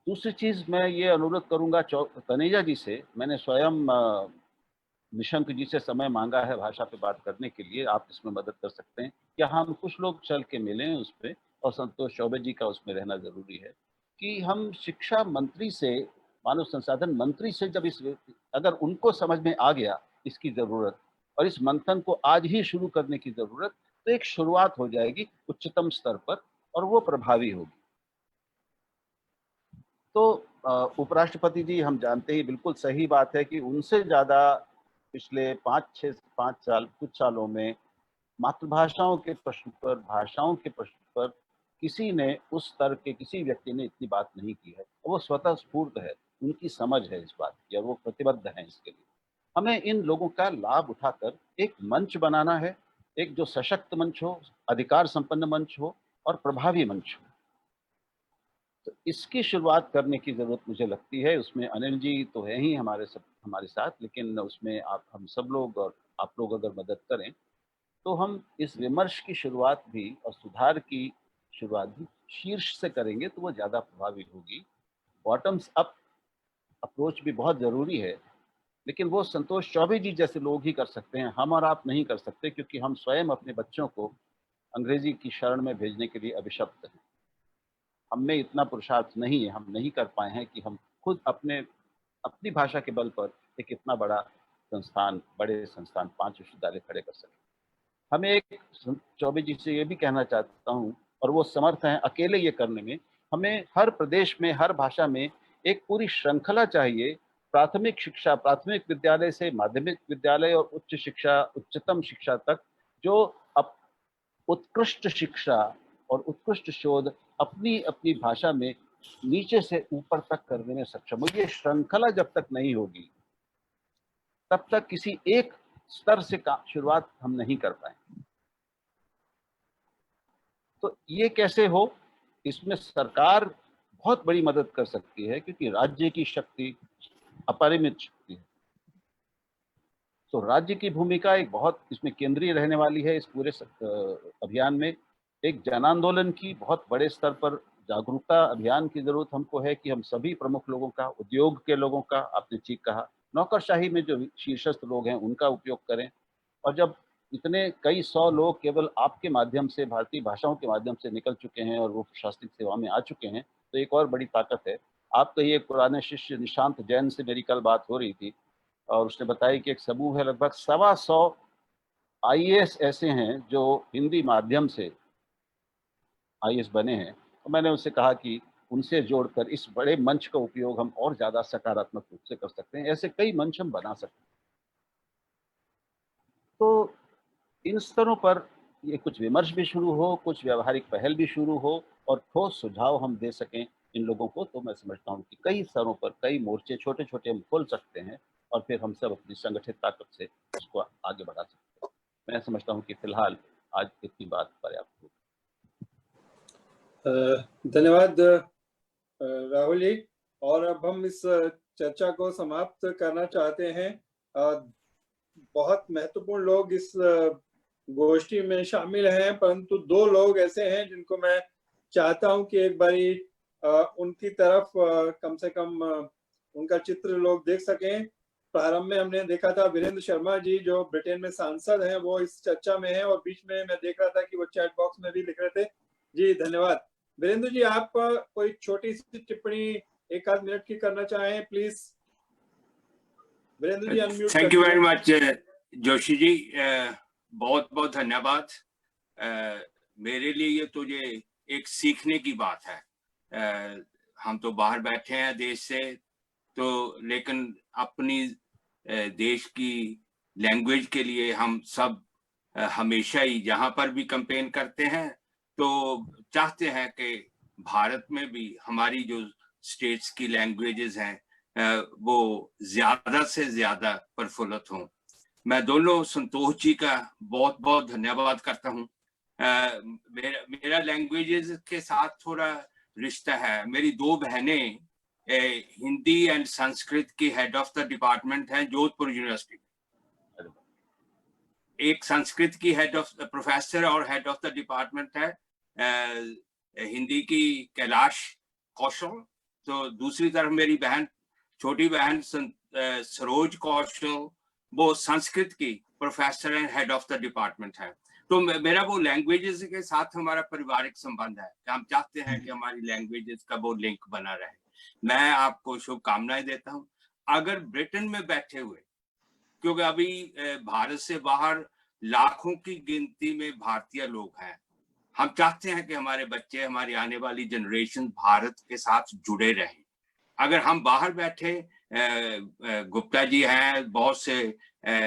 [SPEAKER 6] दूसरी चीज मैं ये अनुरोध करूंगा तनेजा जी से, मैंने स्वयं निशंक जी से समय मांगा है भाषा पे बात करने के लिए, आप इसमें मदद कर सकते हैं या हम कुछ लोग चल के मिलें उस पर, और संतोष चौबे जी का उसमें रहना जरूरी है कि हम शिक्षा मंत्री से, मानव संसाधन मंत्री से जब अगर उनको समझ में आ गया इसकी जरूरत और इस मंथन को आज ही शुरू करने की जरूरत, तो एक शुरुआत हो जाएगी उच्चतम स्तर पर और वो प्रभावी होगी। तो उपराष्ट्रपति जी, हम जानते ही बिल्कुल सही बात है कि उनसे ज्यादा पिछले 5 साल कुछ सालों में मातृभाषाओं के प्रश्न पर, भाषाओं के प्रश्न पर किसी ने उस स्तर के किसी व्यक्ति ने इतनी बात नहीं की है। वो स्वतः स्फूर्त है, उनकी समझ है इस बात की और वो प्रतिबद्ध हैं इसके लिए। हमें इन लोगों का लाभ उठाकर एक मंच बनाना है, एक जो सशक्त मंच हो, अधिकार संपन्न मंच हो और प्रभावी मंच हो। तो इसकी शुरुआत करने की जरूरत मुझे लगती है। उसमें अनिल जी तो है ही हमारे साथ, लेकिन उसमें हम सब लोग और आप लोग अगर मदद करें तो हम इस विमर्श की शुरुआत भी और सुधार की शुरुआत भी शीर्ष से करेंगे तो वो ज़्यादा प्रभावी होगी। बॉटम्स अप अप्रोच भी बहुत ज़रूरी है, लेकिन वो संतोष चौबे जी जैसे लोग ही कर सकते हैं, हम और आप नहीं कर सकते, क्योंकि हम स्वयं अपने बच्चों को अंग्रेजी की शरण में भेजने के लिए अभिशप्त हैं। हमें इतना पुरुषार्थ नहीं है, हम नहीं कर पाए हैं कि हम खुद अपनी भाषा के बल पर एक इतना बड़े संस्थान 5 विश्वविद्यालय खड़े कर सकें। हमें एक चौबे जी से ये भी कहना चाहता हूँ, और वो समर्थ हैं अकेले ये करने में, हमें हर प्रदेश में हर भाषा में एक पूरी श्रृंखला चाहिए, प्राथमिक शिक्षा, प्राथमिक विद्यालय से माध्यमिक विद्यालय और उच्च शिक्षा, उच्चतम शिक्षा तक, जो अब उत्कृष्ट शिक्षा और उत्कृष्ट शोध अपनी अपनी भाषा में नीचे से ऊपर तक करने में सक्षम हो। ये श्रृंखला जब तक नहीं होगी तब तक किसी एक स्तर से शुरुआत हम नहीं कर पाएंगे। तो ये कैसे हो, इसमें सरकार बहुत बड़ी मदद कर सकती है, क्योंकि राज्य की शक्ति अपरिमित शक्ति है। तो राज्य की भूमिका एक बहुत इसमें केंद्रीय रहने वाली है। इस पूरे अभियान में एक जन आंदोलन की बहुत बड़े स्तर पर जागरूकता अभियान की जरूरत हमको है कि हम सभी प्रमुख लोगों का, उद्योग के लोगों का, आपने ठीक कहा, नौकरशाही में जो शीर्षस्थ लोग हैं उनका उपयोग करें। और जब इतने कई 100 लोग केवल आपके माध्यम से, भारतीय भाषाओं के माध्यम से निकल चुके हैं और वो प्रशासनिक सेवा में आ चुके हैं, तो एक और बड़ी ताकत है। आपका ये एक पुराने शिष्य निशांत जैन से मेरी कल बात हो रही थी और उसने बताया कि एक समूह है, लगभग 125 IAS ऐसे हैं जो हिंदी माध्यम से IAS बने हैं। तो मैंने उससे कहा कि उनसे जोड़कर इस बड़े मंच का उपयोग हम और ज़्यादा सकारात्मक रूप से कर सकते हैं। ऐसे कई मंच हम बना सकते हैं। तो इन स्तरों पर ये कुछ विमर्श भी शुरू हो, कुछ व्यावहारिक पहल भी शुरू हो और ठोस सुझाव हम दे सकें इन लोगों को, तो मैं समझता हूँ कि कई स्तरों पर कई मोर्चे छोटे छोटे हम खोल सकते हैं और फिर हम सब अपनी संगठित ताकत से उसको आगे बढ़ा सकते हैं। मैं समझता हूँ कि फिलहाल आज इतनी बात पर्याप्त होगी।
[SPEAKER 4] धन्यवाद राहुल जी। और अब हम इस चर्चा को समाप्त करना चाहते हैं। बहुत महत्वपूर्ण लोग इस गोष्ठी में शामिल हैं, परंतु 2 लोग ऐसे हैं जिनको मैं चाहता हूं कि एक बारी उनकी तरफ कम से कम उनका चित्र लोग देख सकें। प्रारंभ में हमने देखा था वीरेंद्र शर्मा जी, जो ब्रिटेन में सांसद हैं, वो इस चर्चा में हैं और बीच में मैं देख रहा था कि वो चैट बॉक्स में भी लिख रहे थे। जी धन्यवाद। वीरेंद्र जी, आप कोई छोटी सी टिप्पणी 1 आध मिनट की करना चाहें please. Virendra ji unmute.
[SPEAKER 7] Thank you very much Joshi ji, बहुत बहुत धन्यवाद। मेरे लिए ये तो ये एक सीखने की बात है। हम तो बाहर बैठे हैं देश से, तो लेकिन अपनी देश की लैंग्वेज के लिए हम सब हमेशा ही जहाँ पर भी कैंपेन करते हैं तो चाहते हैं कि भारत में भी हमारी जो स्टेट्स की लैंग्वेजेस हैं वो ज्यादा से ज्यादा प्रफुल्लित हों। मैं दोनों संतोष जी का बहुत बहुत धन्यवाद करता हूँ। मेरा लैंग्वेजेस के साथ थोड़ा रिश्ता है। मेरी दो बहनें हिंदी एंड संस्कृत की हेड ऑफ द डिपार्टमेंट हैं जोधपुर यूनिवर्सिटी में। एक संस्कृत की हेड ऑफ प्रोफेसर और हेड ऑफ द डिपार्टमेंट है हिंदी की कैलाश कौशल। तो दूसरी तरफ मेरी बहन, छोटी बहन सरोज कौशल, वो संस्कृत की professor and head of the department है। तो मेरा वो लैंग्वेजेस के साथ हमारा पारिवारिक संबंध है। हम चाहते हैं कि हमारी लैंग्वेजेस का वो लिंक बना रहे। मैं आपको शुभकामनाएं देता हूं। अगर ब्रिटेन में बैठे हुए, क्योंकि अभी भारत से बाहर लाखों की गिनती में भारतीय लोग हैं, हम चाहते हैं कि हमारे बच्चे, हमारी आने वाली जनरेशन भारत के साथ जुड़े रहें। अगर हम बाहर बैठे, गुप्ता जी हैं, बहुत से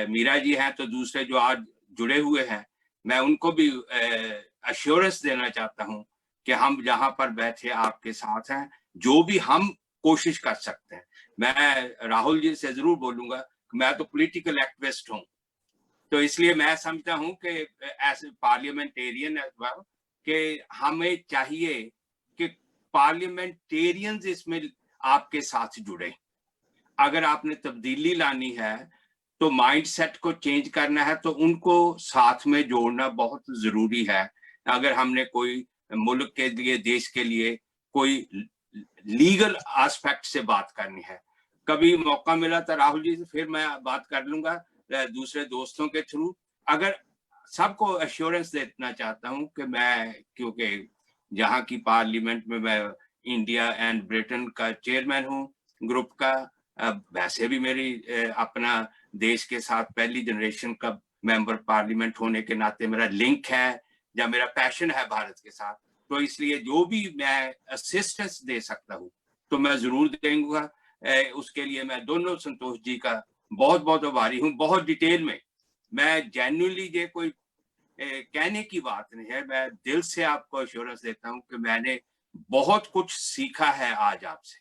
[SPEAKER 7] मीरा जी हैं, तो दूसरे जो आज जुड़े हुए हैं, मैं उनको भी अश्योरेंस देना चाहता हूं कि हम जहां पर बैठे आपके साथ हैं। जो भी हम कोशिश कर सकते हैं। मैं राहुल जी से जरूर बोलूंगा, मैं तो पॉलिटिकल एक्टिविस्ट हूं, तो इसलिए मैं समझता हूं कि एज पार्लियामेंटेरियन एज वेल कि हमें चाहिए कि पार्लियामेंटेरियंस इसमें आपके साथ जुड़े। अगर आपने तब्दीली लानी है, तो माइंडसेट को चेंज करना है, तो उनको साथ में जोड़ना बहुत जरूरी है। अगर हमने कोई मुल्क के लिए, देश के लिए कोई लीगल एस्पेक्ट से बात करनी है। कभी मौका मिला तो राहुल जी से फिर मैं बात कर लूंगा दूसरे दोस्तों के थ्रू। अगर सबको एश्योरेंस देना चाहता हूं कि मैं, क्योंकि जहां की पार्लियामेंट में मैं इंडिया एंड ब्रिटेन का चेयरमैन हूं ग्रुप का, वैसे भी मेरी अपना देश के साथ पहली जनरेशन का मेंबर पार्लियामेंट होने के नाते मेरा लिंक है, या मेरा पैशन है भारत के साथ। तो इसलिए जो भी मैं असिस्टेंस दे सकता हूँ तो मैं जरूर देंगे। उसके लिए मैं दोनों संतोष जी का बहुत बहुत आभारी हूँ। बहुत डिटेल में, मैं जेन्युइनली ये कोई कहने की बात नहीं है, मैं दिल से आपको एश्योरेंस देता हूँ कि मैंने बहुत कुछ सीखा है आज आपसे।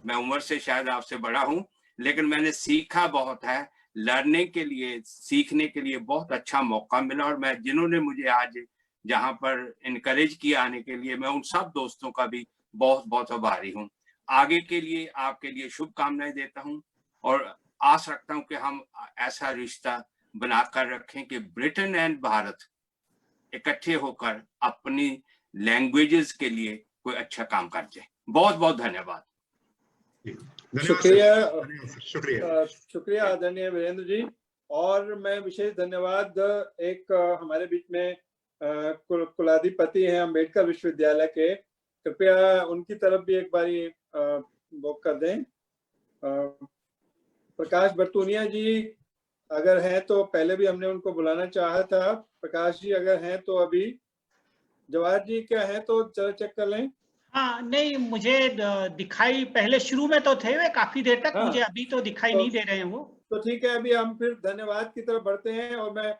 [SPEAKER 7] मैं उम्र से शायद आपसे बड़ा हूँ, लेकिन मैंने सीखा बहुत है। लर्निंग के लिए, सीखने के लिए बहुत अच्छा मौका मिला। और मैं, जिन्होंने मुझे आज जहां पर इनकरेज किया आने के लिए, मैं उन सब दोस्तों का भी बहुत बहुत आभारी हूँ। आगे के लिए आपके लिए शुभकामनाएं देता हूँ और आस रखता हूँ कि हम ऐसा रिश्ता बनाकर रखें कि ब्रिटेन एंड भारत इकट्ठे होकर अपनी लैंग्वेजेस के लिए कोई अच्छा काम कर जाए। बहुत बहुत धन्यवाद।
[SPEAKER 4] शुक्रिया आदरणीय वीरेंद्र जी। और मैं विशेष धन्यवाद एक हमारे बीच में कुलाधिपति हैं अंबेडकर विश्वविद्यालय के, कृपया उनकी तरफ भी एक बारी वो कर दें। प्रकाश बर्तूनिया जी अगर हैं तो, पहले भी हमने उनको बुलाना चाहा था। प्रकाश जी अगर हैं तो अभी, जवाहर जी क्या है तो चलो चेक कर लें।
[SPEAKER 2] हाँ, नहीं, मुझे दिखाई पहले शुरू में तो थे वे काफी देर तक, मुझे अभी तो दिखाई नहीं दे रहे हैं वो।
[SPEAKER 4] तो ठीक है, अभी हम फिर धन्यवाद की तरफ बढ़ते हैं और मैं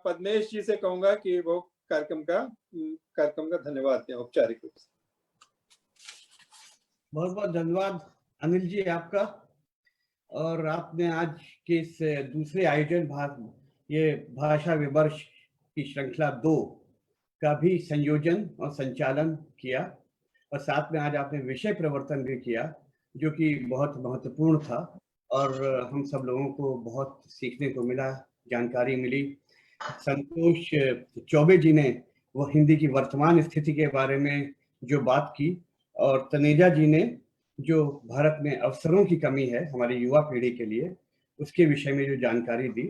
[SPEAKER 4] पद्मेश जी से कहूंगा कि वो कार्यक्रम का धन्यवाद दें औपचारिक रूप से।
[SPEAKER 1] बहुत बहुत धन्यवाद अनिल जी आपका। और आपने आज के इस दूसरे आयोजन ये भाषा विमर्श की श्रृंखला 2 का भी संयोजन और संचालन किया, और साथ में आज आपने विषय प्रवर्तन भी किया, जो कि बहुत महत्वपूर्ण था और हम सब लोगों को बहुत सीखने को मिला, जानकारी मिली। संतोष चौबे जी ने वो हिंदी की वर्तमान स्थिति के बारे में जो बात की, और तनेजा जी ने जो भारत में अवसरों की कमी है हमारी युवा पीढ़ी के लिए, उसके विषय में जो जानकारी दी।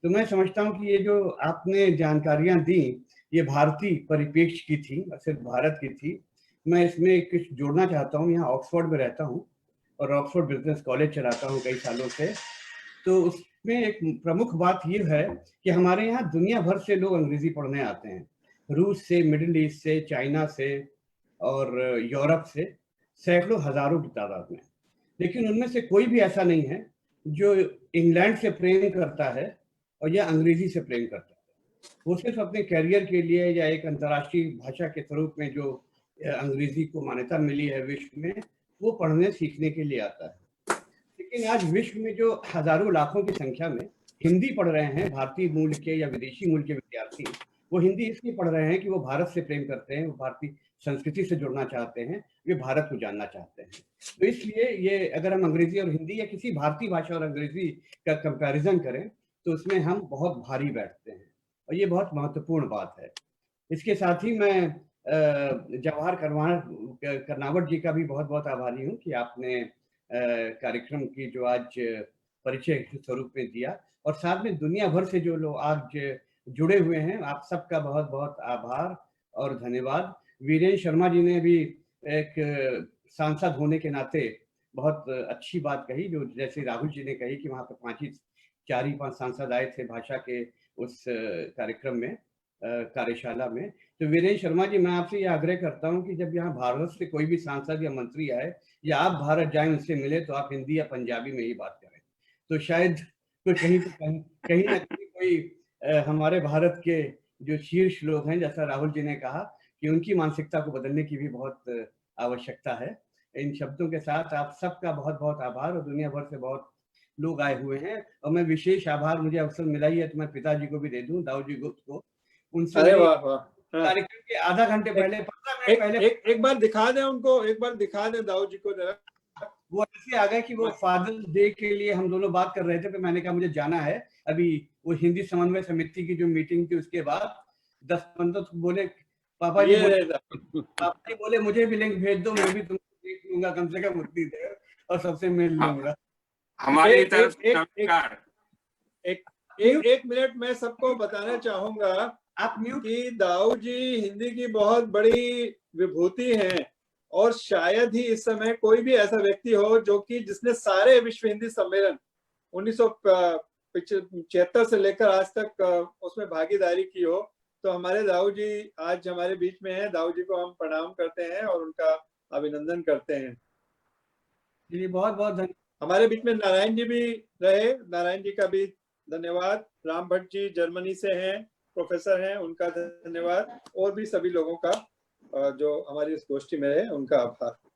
[SPEAKER 1] तो मैं समझता हूँ कि ये जो आपने जानकारियां दी, ये भारतीय परिप्रेक्ष्य की थी, सिर्फ भारत की थी। मैं इसमें कुछ जोड़ना चाहता हूँ। यहाँ ऑक्सफोर्ड में रहता हूँ और ऑक्सफोर्ड बिजनेस कॉलेज चलाता हूँ कई सालों से। तो उसमें एक प्रमुख बात ये है कि हमारे यहाँ दुनिया भर से लोग अंग्रेजी पढ़ने आते हैं, रूस से, मिडिल ईस्ट से, चाइना से और यूरोप से, सैकड़ों हजारों की तादाद में। लेकिन उनमें से कोई भी ऐसा नहीं है जो इंग्लैंड से प्रेम करता है और या अंग्रेजी से प्रेम करता है। वो सिर्फ अपने कैरियर के लिए या एक अंतर्राष्ट्रीय भाषा के स्वरूप में जो अंग्रेजी को मान्यता मिली है विश्व में, वो पढ़ने सीखने के लिए आता है। लेकिन आज विश्व में जो हजारों लाखों की संख्या में हिंदी पढ़ रहे हैं, भारतीय मूल के या विदेशी मूल के विद्यार्थी, वो हिंदी इसलिए पढ़ रहे हैं कि वो भारत से प्रेम करते हैं, वो भारतीय संस्कृति से जुड़ना चाहते हैं, वे भारत को जानना चाहते हैं। तो इसलिए ये अगर हम अंग्रेजी और हिंदी या किसी भारतीय भाषा और अंग्रेजी का कंपैरिजन करें तो उसमें हम बहुत भारी बैठते हैं, और ये बहुत महत्वपूर्ण बात है। इसके साथ ही मैं जवाहर कर्नावट जी का भी बहुत बहुत आभारी हूँ कि आपने कार्यक्रम की जो आज परिचय स्वरूप में दिया, और साथ में दुनिया भर से जो लोग आज जुड़े हुए हैं, आप सबका बहुत बहुत आभार और धन्यवाद। वीरेंद्र शर्मा जी ने भी एक सांसद होने के नाते बहुत अच्छी बात कही, जो जैसे राहुल जी ने कही कि वहाँ पे 4 ही 5 सांसद आए थे भाषा के उस कार्यक्रम में, कार्यशाला में। तो वीरेंद्र शर्मा जी, मैं आपसे ये आग्रह करता हूँ कि जब यहाँ भारत से कोई भी सांसद या मंत्री आए या आप भारत जाएं उनसे मिले तो आप हिंदी या पंजाबी में ही बात करें, तो शायद तो कहीं ना कहीं कोई हमारे भारत के जो शीर्ष लोग हैं, जैसा राहुल जी ने कहा, कि उनकी मानसिकता को बदलने की भी बहुत आवश्यकता है। इन शब्दों के साथ आप सबका बहुत बहुत आभार, और दुनिया भर से बहुत लोग आए हुए हैं, और मैं विशेष आभार, मुझे अवसर मिला ही है तो मैं पिताजी को भी दे दूं, दाऊ जी गुप्त को। उनसे
[SPEAKER 4] अरे वाह वाह,
[SPEAKER 1] कार्यक्रम के आधा घंटे पहले 15 मिनट पहले
[SPEAKER 4] एक बार दिखा दें उनको, एक बार दिखा दें दाऊ जी को जरा।
[SPEAKER 1] वो ऐसे आ गए कि वो फादर्स डे के लिए हम दोनों बात कर रहे थे, तो मैंने कहा मुझे जाना है अभी, वो हिंदी समन्वय समिति की जो मीटिंग थी उसके बाद 10-15 बोले पापा जी बोले मुझे भी लिंक भेज दो, मैं भी तुमको देख लूंगा कम से कम उतनी देर, और सबसे मिल लूंगा।
[SPEAKER 7] हमारी तरफ से
[SPEAKER 4] एक मिनट मैं सबको बताना चाहूंगा
[SPEAKER 1] आप म्यूट
[SPEAKER 4] कि दाऊ जी हिंदी की बहुत बड़ी विभूति हैं, और शायद ही इस समय कोई भी ऐसा व्यक्ति हो जो कि जिसने सारे विश्व हिंदी सम्मेलन 1975 से लेकर आज तक उसमें भागीदारी की हो। तो हमारे दाऊ जी आज हमारे बीच में हैं, दाऊ जी को हम प्रणाम करते हैं और उनका अभिनंदन करते हैं।
[SPEAKER 1] जी बहुत बहुत धन्यवाद।
[SPEAKER 4] हमारे बीच में नारायण जी भी रहे, नारायण जी का भी धन्यवाद। राम भट्ट जी जर्मनी से हैं, प्रोफेसर हैं, उनका धन्यवाद। और भी सभी लोगों का जो हमारी इस गोष्ठी में है उनका आभार।